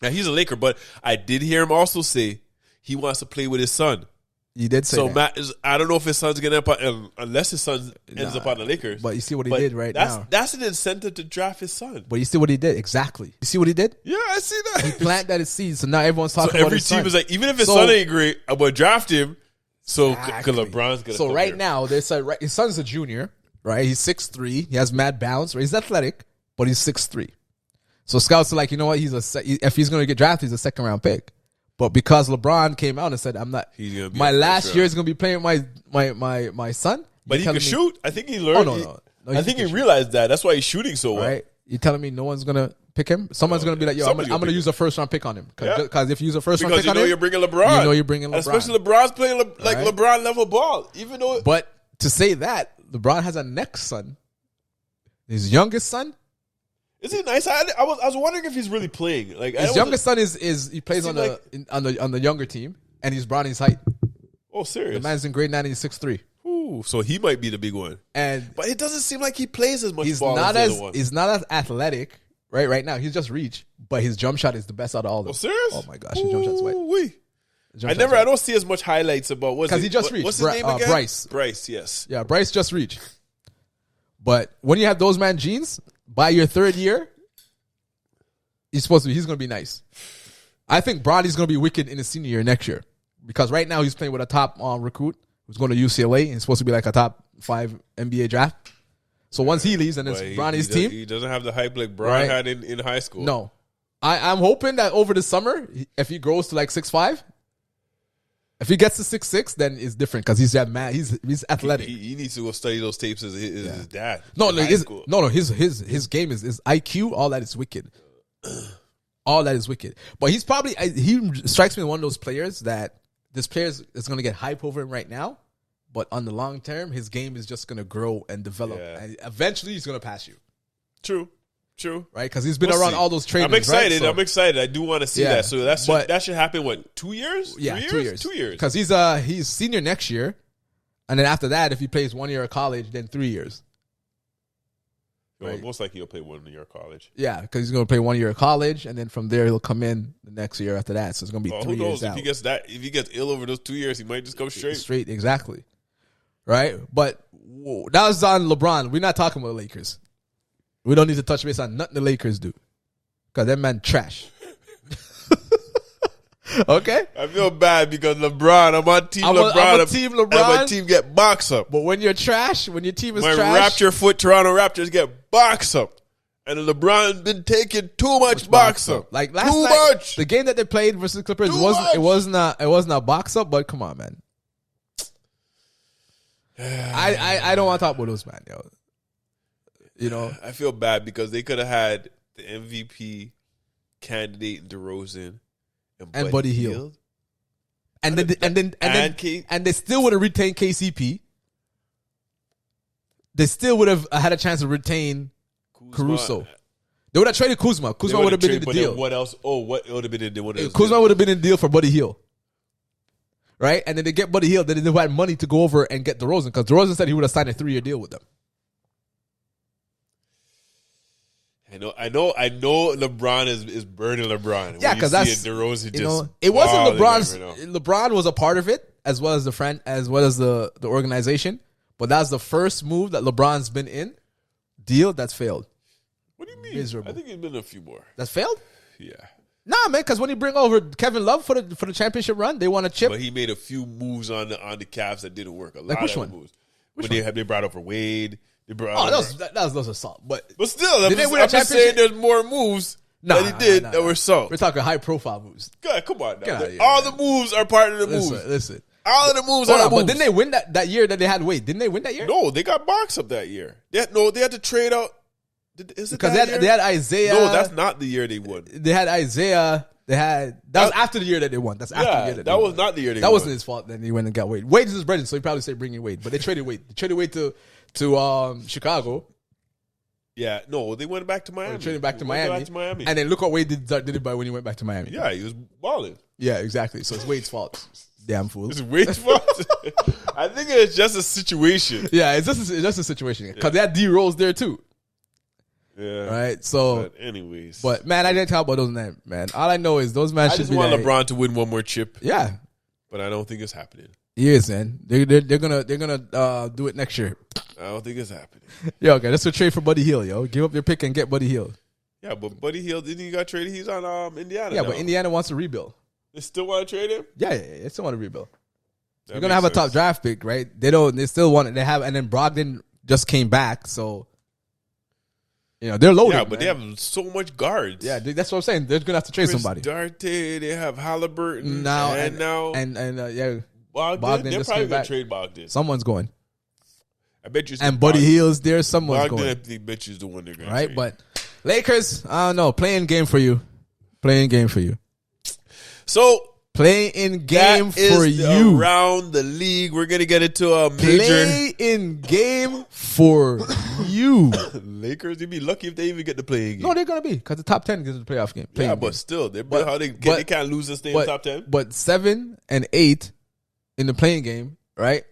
[SPEAKER 2] Now, he's a Laker, but I did hear him also say he wants to play with his son.
[SPEAKER 1] He did say that.
[SPEAKER 2] Matt I don't know if his son's going to end up, unless his son ends up on the Lakers.
[SPEAKER 1] But you see what he did now.
[SPEAKER 2] That's an incentive to draft his son.
[SPEAKER 1] But you see what he did? Exactly. You see what he did?
[SPEAKER 2] Yeah, I see that.
[SPEAKER 1] He planted his seeds, so now everyone's talking about his son.
[SPEAKER 2] Every team is like, even if his son ain't great, I'm going to draft him. So,
[SPEAKER 1] exactly.
[SPEAKER 2] LeBron's going to
[SPEAKER 1] So, right now, his son's a junior, right? He's 6'3". He has mad bounce. Right? He's athletic, but he's 6'3". So, scouts are like, you know what? If he's going to get drafted, he's a second-round pick. But because LeBron came out and said, "I'm not," my last year is going to be playing with my son.
[SPEAKER 2] But he can shoot. I think he learned.
[SPEAKER 1] Oh, no.
[SPEAKER 2] I think he realized that. That's why he's shooting so well.
[SPEAKER 1] Right? You're telling me no one's going to pick him. Someone's gonna be like, yo, I'm gonna use a first round pick on him because if you use a first round pick on him,
[SPEAKER 2] you're bringing LeBron.
[SPEAKER 1] You know you're bringing LeBron.
[SPEAKER 2] Especially LeBron's playing like LeBron level ball, even though.
[SPEAKER 1] But to say that LeBron has a next son, his youngest son.
[SPEAKER 2] Is it nice? I was wondering if he's really playing. Like
[SPEAKER 1] his youngest son is he plays on the younger team, and he's Bronny's height.
[SPEAKER 2] Oh, serious?
[SPEAKER 1] The man's in grade 9 and he's 6'3".
[SPEAKER 2] Ooh, so he might be the big one. But it doesn't seem like he plays as much ball as the other one.
[SPEAKER 1] He's not as athletic right now. He's just reach, but his jump shot is the best out of all of them.
[SPEAKER 2] Oh, serious?
[SPEAKER 1] Oh my gosh, his jump shot's white.
[SPEAKER 2] I don't see as much highlights about
[SPEAKER 1] because he just reached.
[SPEAKER 2] What's his name again?
[SPEAKER 1] Bryce.
[SPEAKER 2] Bryce, yes.
[SPEAKER 1] Yeah, Bryce just reached. But when you have those man genes, by your third year, he's going to be nice. I think Bronny's going to be wicked in his senior year next year because right now he's playing with a top recruit who's going to UCLA and he's supposed to be like a top 5 NBA draft. So once he leaves and it's Bronny's team.
[SPEAKER 2] He doesn't have the hype like Bron had in high school.
[SPEAKER 1] No. I'm hoping that over the summer, if he grows to like 6'5", if he gets to 6'6", then it's different because he's athletic.
[SPEAKER 2] He needs to go study those tapes as his dad.
[SPEAKER 1] His game is IQ. All that is wicked. All that is wicked. But he's probably he strikes me as one of those players that this player is going to get hype over him right now, but on the long term, his game is just going to grow and develop, and eventually he's going to pass you.
[SPEAKER 2] True.
[SPEAKER 1] Right, because he's been around all those trainers.
[SPEAKER 2] I'm excited.
[SPEAKER 1] Right? So,
[SPEAKER 2] I'm excited. I do want to see that. So that should happen. What, 2 years?
[SPEAKER 1] Yeah,
[SPEAKER 2] 2 years. 2 years.
[SPEAKER 1] Because he's senior next year, and then after that, if he plays 1 year of college, then 3 years.
[SPEAKER 2] Well, most likely he'll play 1 year of college.
[SPEAKER 1] Yeah, because he's going to play 1 year of college, and then from there he'll come in the next year after that. So it's going to be 3 years out.
[SPEAKER 2] If he gets ill over those 2 years, he might just come straight.
[SPEAKER 1] Straight, exactly. Right, but that was on LeBron. We're not talking about the Lakers. We don't need to touch base on nothing the Lakers do. Because that man trash. Okay?
[SPEAKER 2] I feel bad because LeBron, I'm on team LeBron.
[SPEAKER 1] I'm a team LeBron.
[SPEAKER 2] And my team get boxed up.
[SPEAKER 1] But when you're trash, when your team is
[SPEAKER 2] my
[SPEAKER 1] trash.
[SPEAKER 2] Raptor foot Toronto Raptors get boxed up. And LeBron been taking too much box up.
[SPEAKER 1] Like last night, the game that they played versus Clippers wasn't a box up, but come on, man. I don't want to talk about those, man, yo. You know,
[SPEAKER 2] I feel bad because they could have had the MVP candidate in DeRozan and
[SPEAKER 1] Buddy Hield, and they still would have retained KCP. They still would have had a chance to retain Caruso. They would have traded Kuzma. Kuzma would have been in the deal.
[SPEAKER 2] What else? Oh, what would have been in the deal?
[SPEAKER 1] Kuzma would have been in the deal for Buddy Hield. Right? And then they get Buddy Hield. Then they had money to go over and get DeRozan because DeRozan said he would have signed a 3-year deal with them.
[SPEAKER 2] I know. LeBron is burning LeBron.
[SPEAKER 1] Yeah, because that's
[SPEAKER 2] DeRozan.
[SPEAKER 1] It wasn't LeBron's. LeBron was a part of it as well as the organization. But that's the first move that LeBron's been in deal that's failed.
[SPEAKER 2] What do you mean?
[SPEAKER 1] Miserable.
[SPEAKER 2] I think he's been in a few more.
[SPEAKER 1] That's failed.
[SPEAKER 2] Yeah.
[SPEAKER 1] Nah, man. Because when you bring over Kevin Love for the championship run, they want a chip.
[SPEAKER 2] But he made a few moves on the Cavs that didn't work.
[SPEAKER 1] Which one?
[SPEAKER 2] Moves. They brought over Wade.
[SPEAKER 1] That was assault. But
[SPEAKER 2] still, I'm just saying there's more moves that he did that were assault.
[SPEAKER 1] We're talking high profile moves.
[SPEAKER 2] God, come on now. All the moves are part of the moves.
[SPEAKER 1] Listen.
[SPEAKER 2] All of the moves are the moves.
[SPEAKER 1] But didn't they win that year that they had Wade? Didn't they win that year?
[SPEAKER 2] No, they got boxed up that year. They had to trade out. Is it
[SPEAKER 1] because they had Isaiah.
[SPEAKER 2] No, that's not the year they won.
[SPEAKER 1] They had Isaiah. That was after the year that they won. That's after the year that they won.
[SPEAKER 2] was not the year they won.
[SPEAKER 1] That wasn't his fault. Then he went and got Wade. Wade is his brother, so he probably say bring in Wade. But they traded Wade. They traded Wade to Chicago.
[SPEAKER 2] Yeah, no, they went back to Miami.
[SPEAKER 1] They traded back to Miami. And then look what Wade did it by when he went back to Miami.
[SPEAKER 2] Yeah, he was balling.
[SPEAKER 1] Yeah, exactly. So it's Wade's fault. Damn fool.
[SPEAKER 2] It's Wade's fault. I think it's just a situation.
[SPEAKER 1] Yeah, it's just a situation because they had D Rose there too.
[SPEAKER 2] Yeah.
[SPEAKER 1] Right. So,
[SPEAKER 2] but anyways,
[SPEAKER 1] man, I didn't talk about those names, man. All I know is those men should be.
[SPEAKER 2] I just want LeBron to win one more chip.
[SPEAKER 1] Yeah,
[SPEAKER 2] but I don't think it's happening.
[SPEAKER 1] Yes, man. They're gonna do it next year.
[SPEAKER 2] I don't think it's happening.
[SPEAKER 1] Yo, okay, let's trade for Buddy Hield, yo. Give up your pick and get Buddy Hield.
[SPEAKER 2] Yeah, but Buddy Hield didn't he got traded? He's on Indiana.
[SPEAKER 1] Yeah,
[SPEAKER 2] now.
[SPEAKER 1] But Indiana wants to rebuild.
[SPEAKER 2] They still want to trade him?
[SPEAKER 1] Yeah, they still want to rebuild. They're gonna have a top draft pick, right? They still want it. They have, and then Brogdon just came back, so they're loaded.
[SPEAKER 2] Yeah, but they have so much guards.
[SPEAKER 1] Yeah, that's what I'm saying. They're gonna have to trade somebody.
[SPEAKER 2] Darte, they have Halliburton
[SPEAKER 1] now,
[SPEAKER 2] and
[SPEAKER 1] Bogdan
[SPEAKER 2] they're probably gonna trade Bogdan.
[SPEAKER 1] Someone's going.
[SPEAKER 2] I bet you.
[SPEAKER 1] And Buddy Hield's there. Someone's going.
[SPEAKER 2] I bet you's the one they're going.
[SPEAKER 1] Right, but Lakers, I don't know. Playing game for you. Playing game for you.
[SPEAKER 2] So
[SPEAKER 1] playing game
[SPEAKER 2] that is
[SPEAKER 1] for you.
[SPEAKER 2] Around the league, we're gonna get into a major
[SPEAKER 1] playing game for you.
[SPEAKER 2] Lakers. You'd be lucky if they even get to play a game.
[SPEAKER 1] No, they're gonna be because the top 10 gets the playoff game.
[SPEAKER 2] Yeah, but still, they can't lose this thing in the top 10.
[SPEAKER 1] But 7 and 8 in the playing game, right?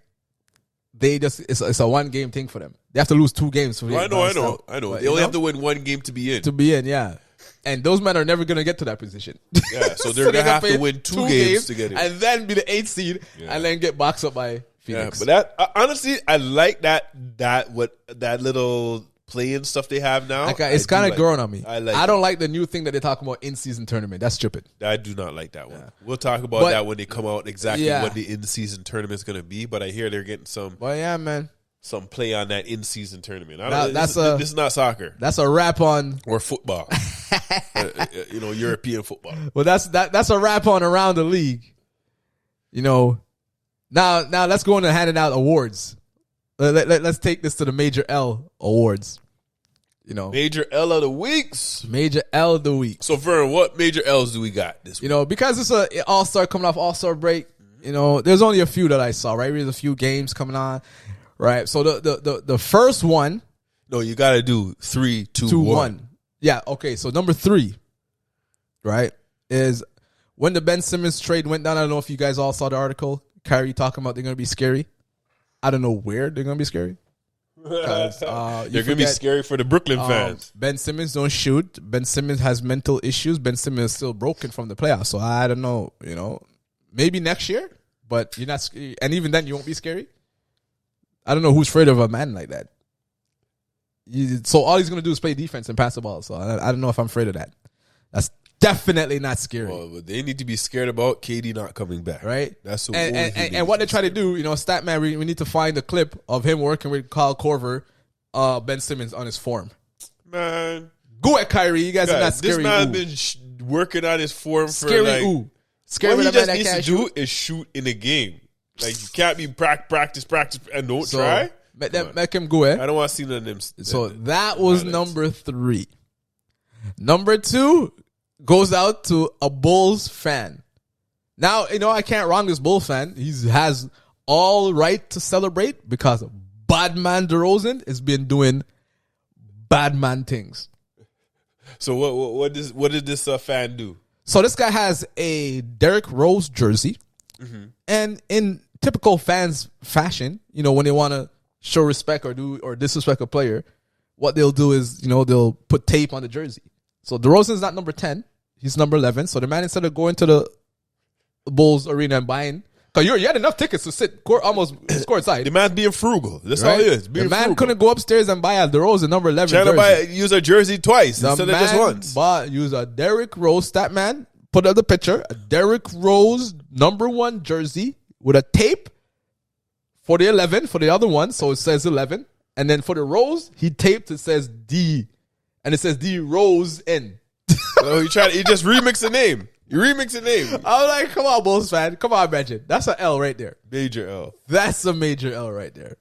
[SPEAKER 1] It's a 1 game thing for them. They have to lose 2 games.
[SPEAKER 2] I know. They only have to win 1 game to be in.
[SPEAKER 1] Yeah. And those men are never going to get to that position.
[SPEAKER 2] Yeah, so they're going to have to win 2 games to get it.
[SPEAKER 1] And then be the 8th seed and then get boxed up by Phoenix.
[SPEAKER 2] Yeah, but that honestly, I like that little play-in stuff they have now.
[SPEAKER 1] It's kind of growing on me.
[SPEAKER 2] I
[SPEAKER 1] don't like the new thing that they're talking about in-season tournament. That's stupid.
[SPEAKER 2] I do not like that one. Yeah. We'll talk about that when they come out exactly what the in-season tournament is going to be. But I hear they're getting some.
[SPEAKER 1] Well, yeah, man.
[SPEAKER 2] Some play on that in-season tournament.
[SPEAKER 1] This
[SPEAKER 2] is not soccer.
[SPEAKER 1] That's a wrap on
[SPEAKER 2] or football. European football.
[SPEAKER 1] Well, that's a wrap on around the league. Now let's go into handing out awards. Let's take this to the Major L awards.
[SPEAKER 2] Major L of the weeks.
[SPEAKER 1] Major L of the week.
[SPEAKER 2] So Vern, what major L's do we got this week?
[SPEAKER 1] Because it's an All-Star coming off All-Star break. There's only a few that I saw. Right, there's a few games coming on. Right, so the first one.
[SPEAKER 2] No, you got to do 3, 2, 1.
[SPEAKER 1] Yeah, okay. So number 3, right, is when the Ben Simmons trade went down. I don't know if you guys all saw the article. Kyrie talking about they're going to be scary. I don't know where they're going to be scary.
[SPEAKER 2] They're going to be scary for the Brooklyn fans.
[SPEAKER 1] Ben Simmons don't shoot. Ben Simmons has mental issues. Ben Simmons is still broken from the playoffs. So I don't know, maybe next year, but you're not. And even then, you won't be scary. I don't know who's afraid of a man like that. So all he's going to do is play defense and pass the ball. So I don't know if I'm afraid of that. That's definitely not scary.
[SPEAKER 2] Well, they need to be scared about KD not coming back.
[SPEAKER 1] Right?
[SPEAKER 2] That's the
[SPEAKER 1] and what they try to do, Statman, we need to find a clip of him working with Kyle Korver, Ben Simmons on his form.
[SPEAKER 2] Man.
[SPEAKER 1] Go at Kyrie. You guys are not scary.
[SPEAKER 2] This man been working on his form
[SPEAKER 1] scary
[SPEAKER 2] for like...
[SPEAKER 1] Scary
[SPEAKER 2] what he just needs to do is shoot in a game. Like, you can't be practice, and don't try.
[SPEAKER 1] Make him go,
[SPEAKER 2] I don't want to see none of them.
[SPEAKER 1] So that was number 3. Number 2 goes out to a Bulls fan. Now, I can't wrong this Bulls fan. He has all right to celebrate because Badman DeRozan has been doing badman things.
[SPEAKER 2] So what did this fan do?
[SPEAKER 1] So this guy has a Derrick Rose jersey. Mm-hmm. And in typical fans fashion, when they want to show respect or disrespect a player, what they'll do is, they'll put tape on the jersey. So DeRozan's not number 10. He's number 11. So the man, instead of going to the Bulls arena and buying, because you had enough tickets to sit almost courtside.
[SPEAKER 2] The man's being frugal. That's all he is.
[SPEAKER 1] The man couldn't go upstairs and buy a DeRozan number 11 jersey.
[SPEAKER 2] Use a jersey twice instead of just once.
[SPEAKER 1] Use a Derrick Rose, stat man. Put up the picture, a Derrick Rose number 1 jersey with a tape for the 11 for the other one, so it says 11, and then for the Rose, he taped it says D, and it says D Rose N.
[SPEAKER 2] So you just remix the name. You remix the name.
[SPEAKER 1] I was like, come on, Bulls fan, come on, Magic. That's an L right there.
[SPEAKER 2] Major L.
[SPEAKER 1] That's a major L right there.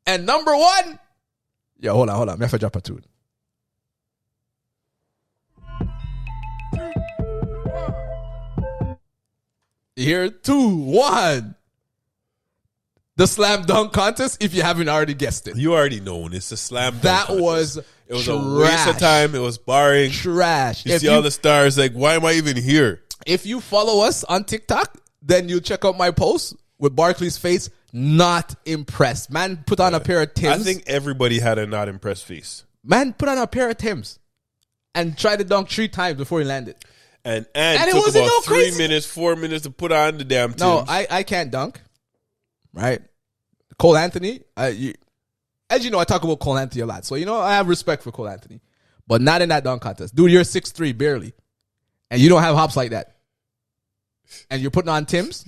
[SPEAKER 1] And number 1, hold on. Me have to drop a tune. Here, 2, 1. The slam dunk contest, if you haven't already guessed it.
[SPEAKER 2] You already know it's a slam dunk
[SPEAKER 1] That
[SPEAKER 2] contest.
[SPEAKER 1] was
[SPEAKER 2] It was a waste of time. It was boring.
[SPEAKER 1] Trash.
[SPEAKER 2] You see all the stars, like, why am I even here?
[SPEAKER 1] If you follow us on TikTok, then you check out my post with Barkley's face. Not impressed. Man put on a pair of Tims.
[SPEAKER 2] I think everybody had a not impressed face.
[SPEAKER 1] Man put on a pair of Tims and tried to dunk 3 times before he landed.
[SPEAKER 2] And
[SPEAKER 1] it
[SPEAKER 2] took
[SPEAKER 1] wasn't
[SPEAKER 2] about
[SPEAKER 1] no
[SPEAKER 2] 3
[SPEAKER 1] crazy.
[SPEAKER 2] minutes, 4 minutes to put on the damn Tims.
[SPEAKER 1] No, I can't dunk. Right? Cole Anthony, as you know, I talk about Cole Anthony a lot. So, I have respect for Cole Anthony. But not in that dunk contest. Dude, you're 6'3", barely. And you don't have hops like that. And you're putting on Tims.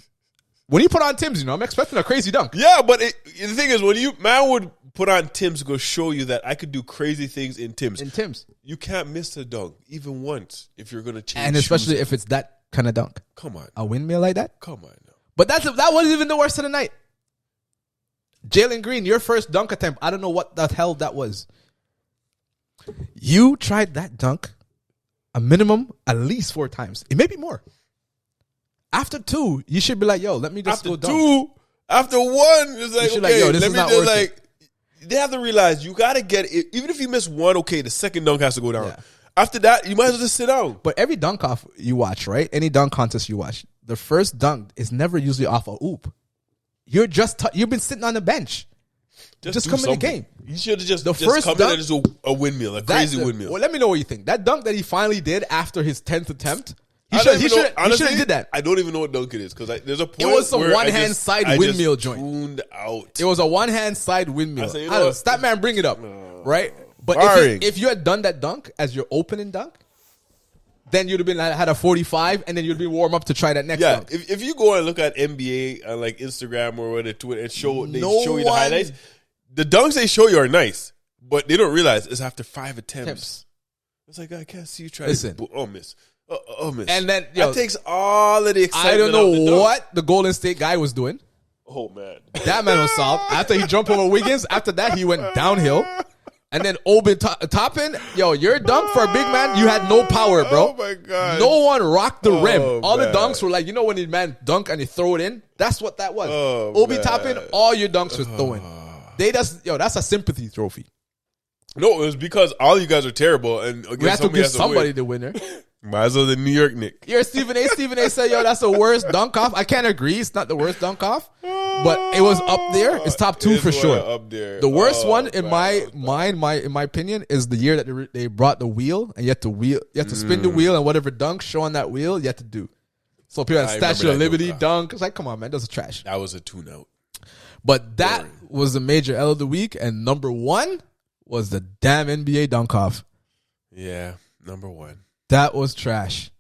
[SPEAKER 1] When you put on Tims, I'm expecting a crazy dunk.
[SPEAKER 2] Yeah, but the thing is, when man would put on Tims to go show you that I could do crazy things in Tims.
[SPEAKER 1] In Tims.
[SPEAKER 2] You can't miss a dunk, even once, if you're going to change
[SPEAKER 1] And especially
[SPEAKER 2] shoes.
[SPEAKER 1] if it's that kind of dunk.
[SPEAKER 2] Come on.
[SPEAKER 1] A windmill like that?
[SPEAKER 2] Come on. Now.
[SPEAKER 1] But that wasn't even the worst of the night. Jalen Green, your first dunk attempt. I don't know what the hell that was. You tried that dunk a minimum at least 4 times. It may be more. After 2, you should be like, yo, let me just
[SPEAKER 2] After
[SPEAKER 1] go dunk.
[SPEAKER 2] 2, after 1, it's like, okay,
[SPEAKER 1] like, yo, this
[SPEAKER 2] let
[SPEAKER 1] is
[SPEAKER 2] me
[SPEAKER 1] not
[SPEAKER 2] just
[SPEAKER 1] worth
[SPEAKER 2] like. They have to realize you got to get it. Even if you miss 1, okay, the second dunk has to go down.
[SPEAKER 1] Yeah.
[SPEAKER 2] After that, you might as well just sit down.
[SPEAKER 1] But every dunk off you watch, right? Any dunk contest you watch, the first dunk is never usually off a oop. You're just you've been sitting on the bench. Just come in the game.
[SPEAKER 2] You should have just
[SPEAKER 1] first
[SPEAKER 2] come
[SPEAKER 1] dunk,
[SPEAKER 2] in and just a windmill, a crazy windmill.
[SPEAKER 1] Well, let me know what you think. That dunk that he finally did after his 10th attempt, he
[SPEAKER 2] Honestly,
[SPEAKER 1] should have did that.
[SPEAKER 2] I don't even know what dunk it is because there's a point.
[SPEAKER 1] It was some
[SPEAKER 2] where
[SPEAKER 1] one-hand side windmill joint.
[SPEAKER 2] Tuned out.
[SPEAKER 1] It was a one-hand side windmill.
[SPEAKER 2] I
[SPEAKER 1] don't know, stat man, bring it up, right? But if you had done that dunk as your opening dunk, then you'd have been had a 45, and then you'd be warm up to try that next dunk.
[SPEAKER 2] If you go and look at NBA on like Instagram or whatever, Twitter, and show you the highlights, the dunks they show you are nice, but they don't realize it's after 5 attempts. It's like I can't see you try.
[SPEAKER 1] Listen,
[SPEAKER 2] miss. Miss.
[SPEAKER 1] And then
[SPEAKER 2] that takes all of the excitement.
[SPEAKER 1] I don't know
[SPEAKER 2] out
[SPEAKER 1] what the Golden State guy was doing.
[SPEAKER 2] Oh man,
[SPEAKER 1] that man was soft. After he jumped over Wiggins, after that he went downhill. And then Obi Toppin, yo, your dunk for a big man, you had no power, bro.
[SPEAKER 2] Oh my god,
[SPEAKER 1] no one rocked the rim. All
[SPEAKER 2] man.
[SPEAKER 1] the dunks were like, you know, when the man dunk and he throw it in, that's what that was. Obi Toppin, all your dunks was throwing. That's a sympathy trophy.
[SPEAKER 2] No, it was because all you guys are terrible, and
[SPEAKER 1] we have to give somebody the winner.
[SPEAKER 2] Might as well the New York Knicks.
[SPEAKER 1] Yeah, Stephen A said, yo, that's the worst dunk off. I can't agree. It's not the worst dunk off, but it was up there. It's top 2 for sure.
[SPEAKER 2] Up there.
[SPEAKER 1] The worst one in my mind, in my opinion, is the year that they brought the wheel, and you had to spin the wheel, and whatever dunk showing that wheel, you had to do. So people had Statue of Liberty dunk. It's like, come on, man, that's trash.
[SPEAKER 2] That was a tune-out.
[SPEAKER 1] But that was the major L of the week, and number 1 was the damn NBA dunk off.
[SPEAKER 2] Yeah, number 1.
[SPEAKER 1] That was trash.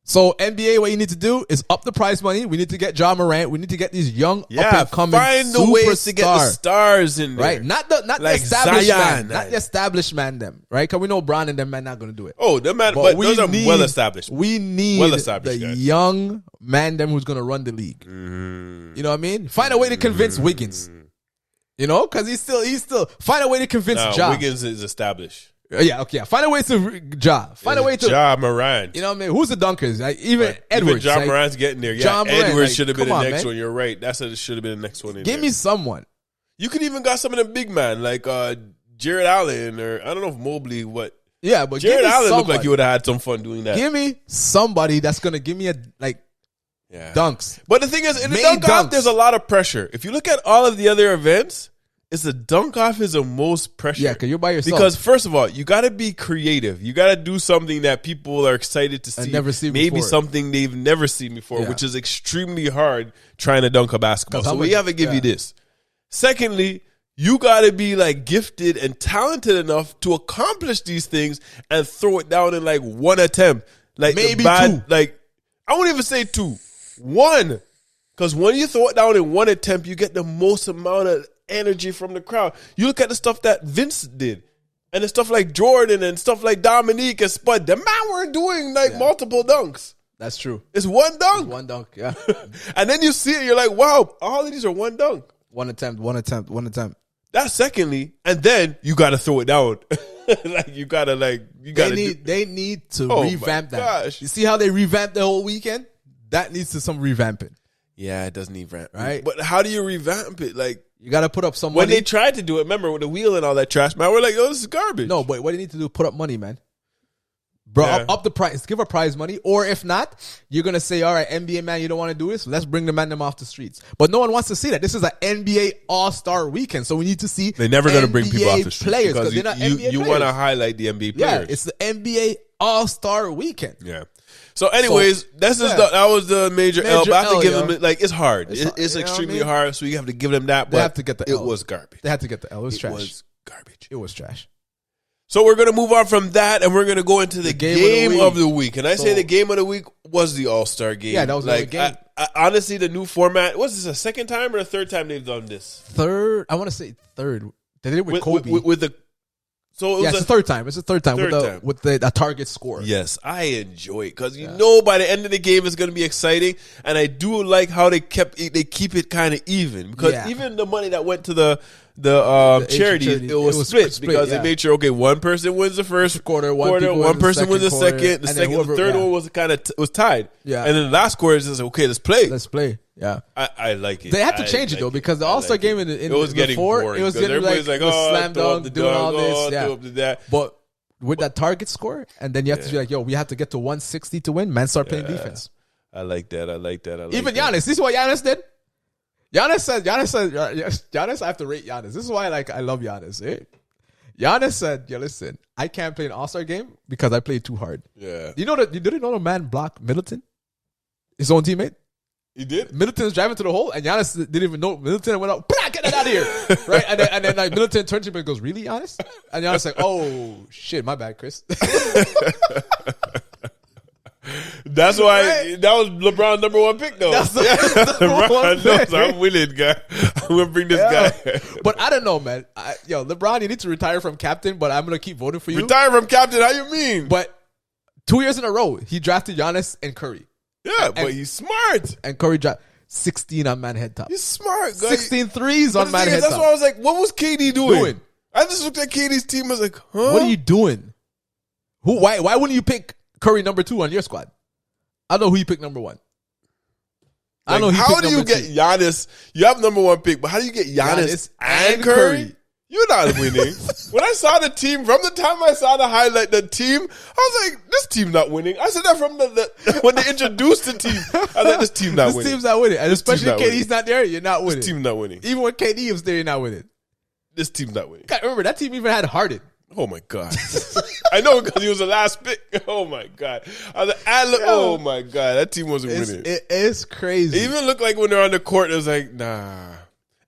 [SPEAKER 1] So NBA, what you need to do is up the prize money. We need to get Ja Morant. We need to get these young up and coming
[SPEAKER 2] find the ways to get the stars in there,
[SPEAKER 1] right? Not the
[SPEAKER 2] like
[SPEAKER 1] established
[SPEAKER 2] Zion,
[SPEAKER 1] man, not the established man. Them right? Because we know Bron and them man not going to do it.
[SPEAKER 2] Oh, them man, but those are well established.
[SPEAKER 1] We need the
[SPEAKER 2] guys.
[SPEAKER 1] young man them who's going to run the league. You know what I mean? Find a way to convince Wiggins. You know, because he's still find a way to convince Ja.
[SPEAKER 2] Wiggins is established.
[SPEAKER 1] Yeah, okay. Find a way to Ja. Find a way to
[SPEAKER 2] Ja Morant.
[SPEAKER 1] You know what I mean? Who's the dunkers? Like, even Edwards.
[SPEAKER 2] Even Ja Morant's getting there. Yeah, Edwards should have been the next
[SPEAKER 1] man.
[SPEAKER 2] one. You're right. That's what it should have been the next one.
[SPEAKER 1] Give me someone.
[SPEAKER 2] You could even got some of the big man like Jared Allen or I don't know if Mobley. What?
[SPEAKER 1] Yeah, but
[SPEAKER 2] Jared Allen
[SPEAKER 1] somebody.
[SPEAKER 2] looked like he would have had some fun doing that.
[SPEAKER 1] Give me somebody that's gonna give me dunks.
[SPEAKER 2] But the thing is, in the dunk off, there's a lot of pressure. If you look at all of the other events. It's the dunk off is the most pressure.
[SPEAKER 1] Yeah, because you're by yourself.
[SPEAKER 2] Because first of all, you got to be creative. You got to do something that people are excited to see.
[SPEAKER 1] I've never seen
[SPEAKER 2] Maybe
[SPEAKER 1] before.
[SPEAKER 2] something they've never seen before, which is extremely hard trying to dunk a basketball. So we have to give you this. Secondly, you got to be like gifted and talented enough to accomplish these things and throw it down in like 1 attempt. Like
[SPEAKER 1] maybe
[SPEAKER 2] 2. Like I won't even say 2. 1. Because when you throw it down in 1 attempt, you get the most amount of energy from the crowd. You look at the stuff that Vince did and the stuff like Jordan and stuff like Dominique and Spud. The man weren't doing multiple dunks.
[SPEAKER 1] That's true.
[SPEAKER 2] It's 1 dunk.
[SPEAKER 1] It's 1 dunk, yeah.
[SPEAKER 2] And then you see it, you're like, wow, all of these are 1 dunk.
[SPEAKER 1] 1 attempt.
[SPEAKER 2] That's secondly, and then you got to throw it down.
[SPEAKER 1] They need to revamp that.
[SPEAKER 2] Gosh.
[SPEAKER 1] You see how they revamped the whole weekend? That needs to some revamping.
[SPEAKER 2] Yeah, it does need revamp,
[SPEAKER 1] right?
[SPEAKER 2] But how do you revamp it? Like
[SPEAKER 1] you got to put up some money.
[SPEAKER 2] When they tried to do it, remember with the wheel and all that trash, man, we're like, oh, this is garbage.
[SPEAKER 1] No, but what do you need to do? Put up money, man. Bro, up the price. Give a prize money. Or if not, you're going to say, all right, NBA, man, you don't want to do this? Let's bring the man them off the streets. But no one wants to see that. This is an NBA All-Star weekend. So we need to see
[SPEAKER 2] they're never going to bring people off the streets.
[SPEAKER 1] Players, because they're not NBA
[SPEAKER 2] you want to highlight the NBA players.
[SPEAKER 1] Yeah, it's the NBA All-Star weekend.
[SPEAKER 2] Yeah. So anyways, that was the major L. But I have to give them, like, it's hard. It's extremely hard. So you have to give them that. But
[SPEAKER 1] they have to get the L.
[SPEAKER 2] It was garbage.
[SPEAKER 1] They had to get the L. It was trash.
[SPEAKER 2] It was garbage.
[SPEAKER 1] It was trash.
[SPEAKER 2] So we're going to move on from that, and we're going to go into the game of the week. And I say the game of the week was the All-Star game.
[SPEAKER 1] Yeah, that was the game.
[SPEAKER 2] Honestly, the new format, was this a second time or a third time they've done this?
[SPEAKER 1] Third. I want to say third. They did it with Kobe.
[SPEAKER 2] With the So it was
[SPEAKER 1] it's the third time. It's the third time with the target score.
[SPEAKER 2] Yes, I enjoy it because you know by the end of the game it's going to be exciting, and I do like how they keep it kind of even because even the money that went to the charity, it was split because they made sure one person wins the first quarter, one person wins the second, the third one was was tied, and then the last quarter is just let's play.
[SPEAKER 1] Yeah,
[SPEAKER 2] I like it.
[SPEAKER 1] They had to change it though because the All-Star game in
[SPEAKER 2] it was getting boring.
[SPEAKER 1] It was getting
[SPEAKER 2] everybody's like
[SPEAKER 1] slam dunk, doing all this.
[SPEAKER 2] That.
[SPEAKER 1] But with that target score, and then you have to be like, we have to get to 160 to win. Man, start playing defense.
[SPEAKER 2] I like that.
[SPEAKER 1] Even Giannis. This is what Giannis did. Giannis said, Giannis, I have to rate Giannis. This is why I love Giannis. Eh? Giannis said, listen, I can't play an All-Star game because I played too hard.
[SPEAKER 2] Yeah.
[SPEAKER 1] You didn't know the man blocked Middleton? His own teammate?
[SPEAKER 2] He did.
[SPEAKER 1] Middleton was driving to the hole, and Giannis didn't even know. Middleton went out, get that out of here, right? And then like Middleton turned to him and goes, "Really, Giannis?" And Giannis like, "Oh shit, my bad, Chris."
[SPEAKER 2] That's why that was LeBron's number one pick, though.
[SPEAKER 1] That's LeBron
[SPEAKER 2] knows I'm winning, guy. I'm gonna bring this guy.
[SPEAKER 1] But I don't know, man. LeBron, you need to retire from captain, but I'm gonna keep voting for you.
[SPEAKER 2] Retire from captain? How you mean?
[SPEAKER 1] But 2 years in a row, he drafted Giannis and Curry.
[SPEAKER 2] Yeah, but he's smart.
[SPEAKER 1] And Curry dropped 16 on man head top.
[SPEAKER 2] He's smart, guy.
[SPEAKER 1] 16 threes on man head top.
[SPEAKER 2] That's why I was like, what was KD doing? I just looked at KD's team. I was like, huh?
[SPEAKER 1] What are you doing? Why wouldn't you pick Curry number 2 on your squad? I know who you pick number 1. I know
[SPEAKER 2] how do you get Giannis? You have number 1 pick, but how do you get Giannis and Curry? You're not winning. When I saw the team, from the time I saw the highlight, the team, I was like, this team's not winning. I said that from when they introduced the team. I was like, this team's not winning.
[SPEAKER 1] This team's not winning. And especially if KD's not there, you're not winning.
[SPEAKER 2] This team's not winning.
[SPEAKER 1] Even when KD was there, you're not winning.
[SPEAKER 2] This team's not winning.
[SPEAKER 1] God, remember, that team even had Harden.
[SPEAKER 2] Oh, my God. I know because he was the last pick. Oh, my God. I was like, oh, my God. That team wasn't winning.
[SPEAKER 1] It is crazy.
[SPEAKER 2] It even looked like when they're on the court, it was like, nah.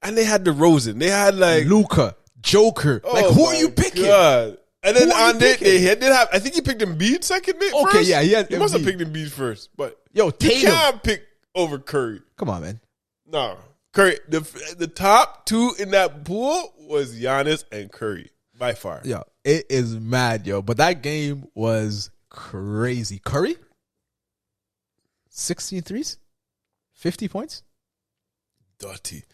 [SPEAKER 2] And they had DeRozan. They had like
[SPEAKER 1] Luka. Joker.
[SPEAKER 2] Oh,
[SPEAKER 1] who are you picking?
[SPEAKER 2] God. And then they did have, I think he picked Embiid second first.
[SPEAKER 1] Okay, yeah,
[SPEAKER 2] he must have picked Embiid first. But
[SPEAKER 1] Tatum.
[SPEAKER 2] You can't pick over Curry.
[SPEAKER 1] Come on, man.
[SPEAKER 2] No. Curry, the top 2 in that pool was Giannis and Curry, by far.
[SPEAKER 1] Yo, it is mad, yo. But that game was crazy. Curry? 16 threes? 50 points?
[SPEAKER 2] Dirty.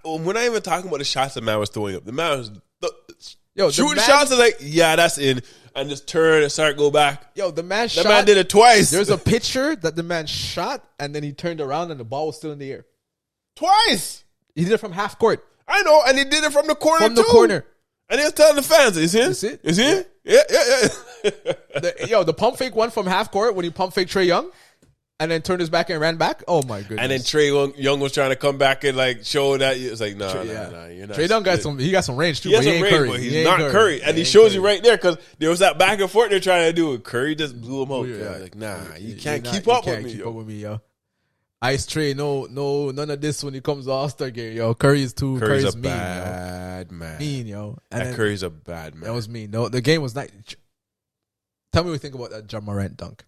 [SPEAKER 2] We're not even talking about the shots the man was throwing up. The man was shooting shots. I was like, yeah, that's in. And just turn and start go back.
[SPEAKER 1] Yo, the man
[SPEAKER 2] did it twice.
[SPEAKER 1] There's a picture that the man shot and then he turned around and the ball was still in the air.
[SPEAKER 2] Twice.
[SPEAKER 1] He did it from half court.
[SPEAKER 2] I know, and he did it from the corner
[SPEAKER 1] From the corner.
[SPEAKER 2] And he was telling the fans, is it?
[SPEAKER 1] Is it?
[SPEAKER 2] Is it? Yeah.
[SPEAKER 1] The pump fake one from half court when he pump fake Trae Young. And then turned his back and ran back. Oh my goodness!
[SPEAKER 2] And then Trae Young was trying to come back and like show that it's like no, you're not.
[SPEAKER 1] Trae Young got some range too.
[SPEAKER 2] He has some range, but he's not Curry. And he shows you right there because there was that back and forth they're trying to do. Curry just blew him out. Yeah. Like you can't keep up with me, yo. Ice Trae, no, none of this when it comes to All-Star game, yo. Curry's a mean, bad man.
[SPEAKER 1] Mean, yo.
[SPEAKER 2] And Curry's a bad man.
[SPEAKER 1] That was mean. No, the game was not. Tell me what you think about that Ja Morant dunk.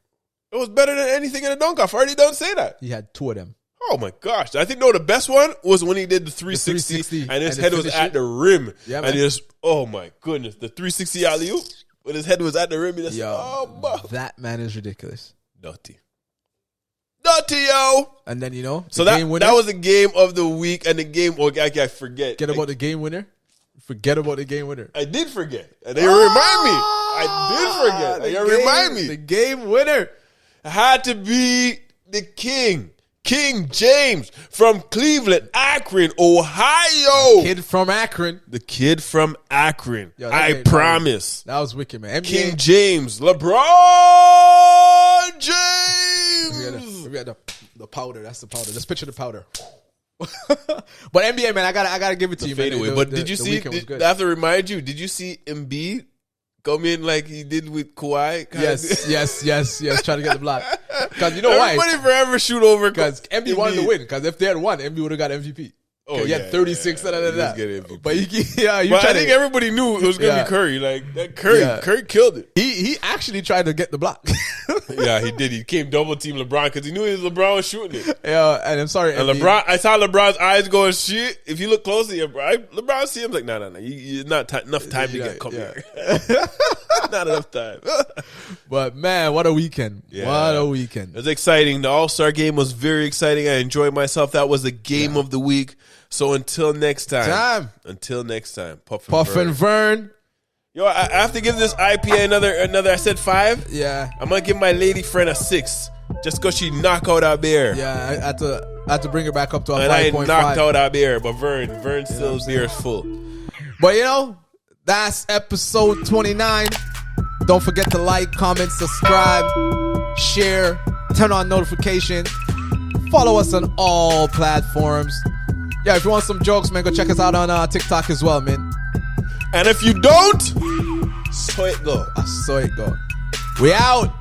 [SPEAKER 2] It was better than anything in the dunk-off. I already don't say that.
[SPEAKER 1] He had 2 of them.
[SPEAKER 2] Oh, my gosh. I think, the best one was when he did the 360 and his head was at the rim. Yeah, man. And he just, oh, my goodness. The 360 alley-oop, when his head was at the rim. Just,
[SPEAKER 1] that man is ridiculous.
[SPEAKER 2] Dirty, yo.
[SPEAKER 1] And then,
[SPEAKER 2] so that was the game of the week and the game, I forget.
[SPEAKER 1] Forget about the game winner.
[SPEAKER 2] I did forget. And they remind me. I did forget. They remind me.
[SPEAKER 1] The game winner.
[SPEAKER 2] Had to be the King James from Cleveland, Akron, Ohio.
[SPEAKER 1] The kid from Akron.
[SPEAKER 2] Yo, I promise.
[SPEAKER 1] That was wicked, man. NBA.
[SPEAKER 2] King James, LeBron James.
[SPEAKER 1] We got the powder. That's the powder. Let's picture the powder. But NBA, man, I gotta give it to you, man.
[SPEAKER 2] But did you see? I have to remind you. Did you see Embiid come in like he did with Kawhi?
[SPEAKER 1] Yes. Trying to get the block. Because you know why?
[SPEAKER 2] Everybody forever shoot over.
[SPEAKER 1] Because Embiid wanted to win. Because if they had won, Embiid would have got MVP.
[SPEAKER 2] Oh,
[SPEAKER 1] he had 36 out of that.
[SPEAKER 2] MVP.
[SPEAKER 1] But you
[SPEAKER 2] But I think everybody knew it was going to be Curry. Like that Curry killed it.
[SPEAKER 1] He actually tried to get the block.
[SPEAKER 2] Yeah, he did. He came double team LeBron because he knew LeBron was shooting it.
[SPEAKER 1] Yeah, and I'm sorry.
[SPEAKER 2] And LeBron, I saw LeBron's eyes going, shit. If you look closely, LeBron see him like, no. You're not enough time to get come here. Not enough time.
[SPEAKER 1] But man, what a weekend.
[SPEAKER 2] Yeah.
[SPEAKER 1] What a weekend.
[SPEAKER 2] It was exciting. The All-Star game was very exciting. I enjoyed myself. That was the game of the week. So until next time. Puff and Vern. Yo, I have to give this IPA another. I said 5.
[SPEAKER 1] Yeah.
[SPEAKER 2] I'm gonna give my lady friend a 6, just cause she knocked out our beer.
[SPEAKER 1] Yeah, I had to bring her back up to a 5.5.
[SPEAKER 2] And I knocked out our beer, but Vern still beer is full.
[SPEAKER 1] But that's episode 29. Don't forget to like, comment, subscribe, share, turn on notifications, follow us on all platforms. Yeah, if you want some jokes, man, go check us out on TikTok as well, man.
[SPEAKER 2] And if you don't, so it go.
[SPEAKER 1] We out.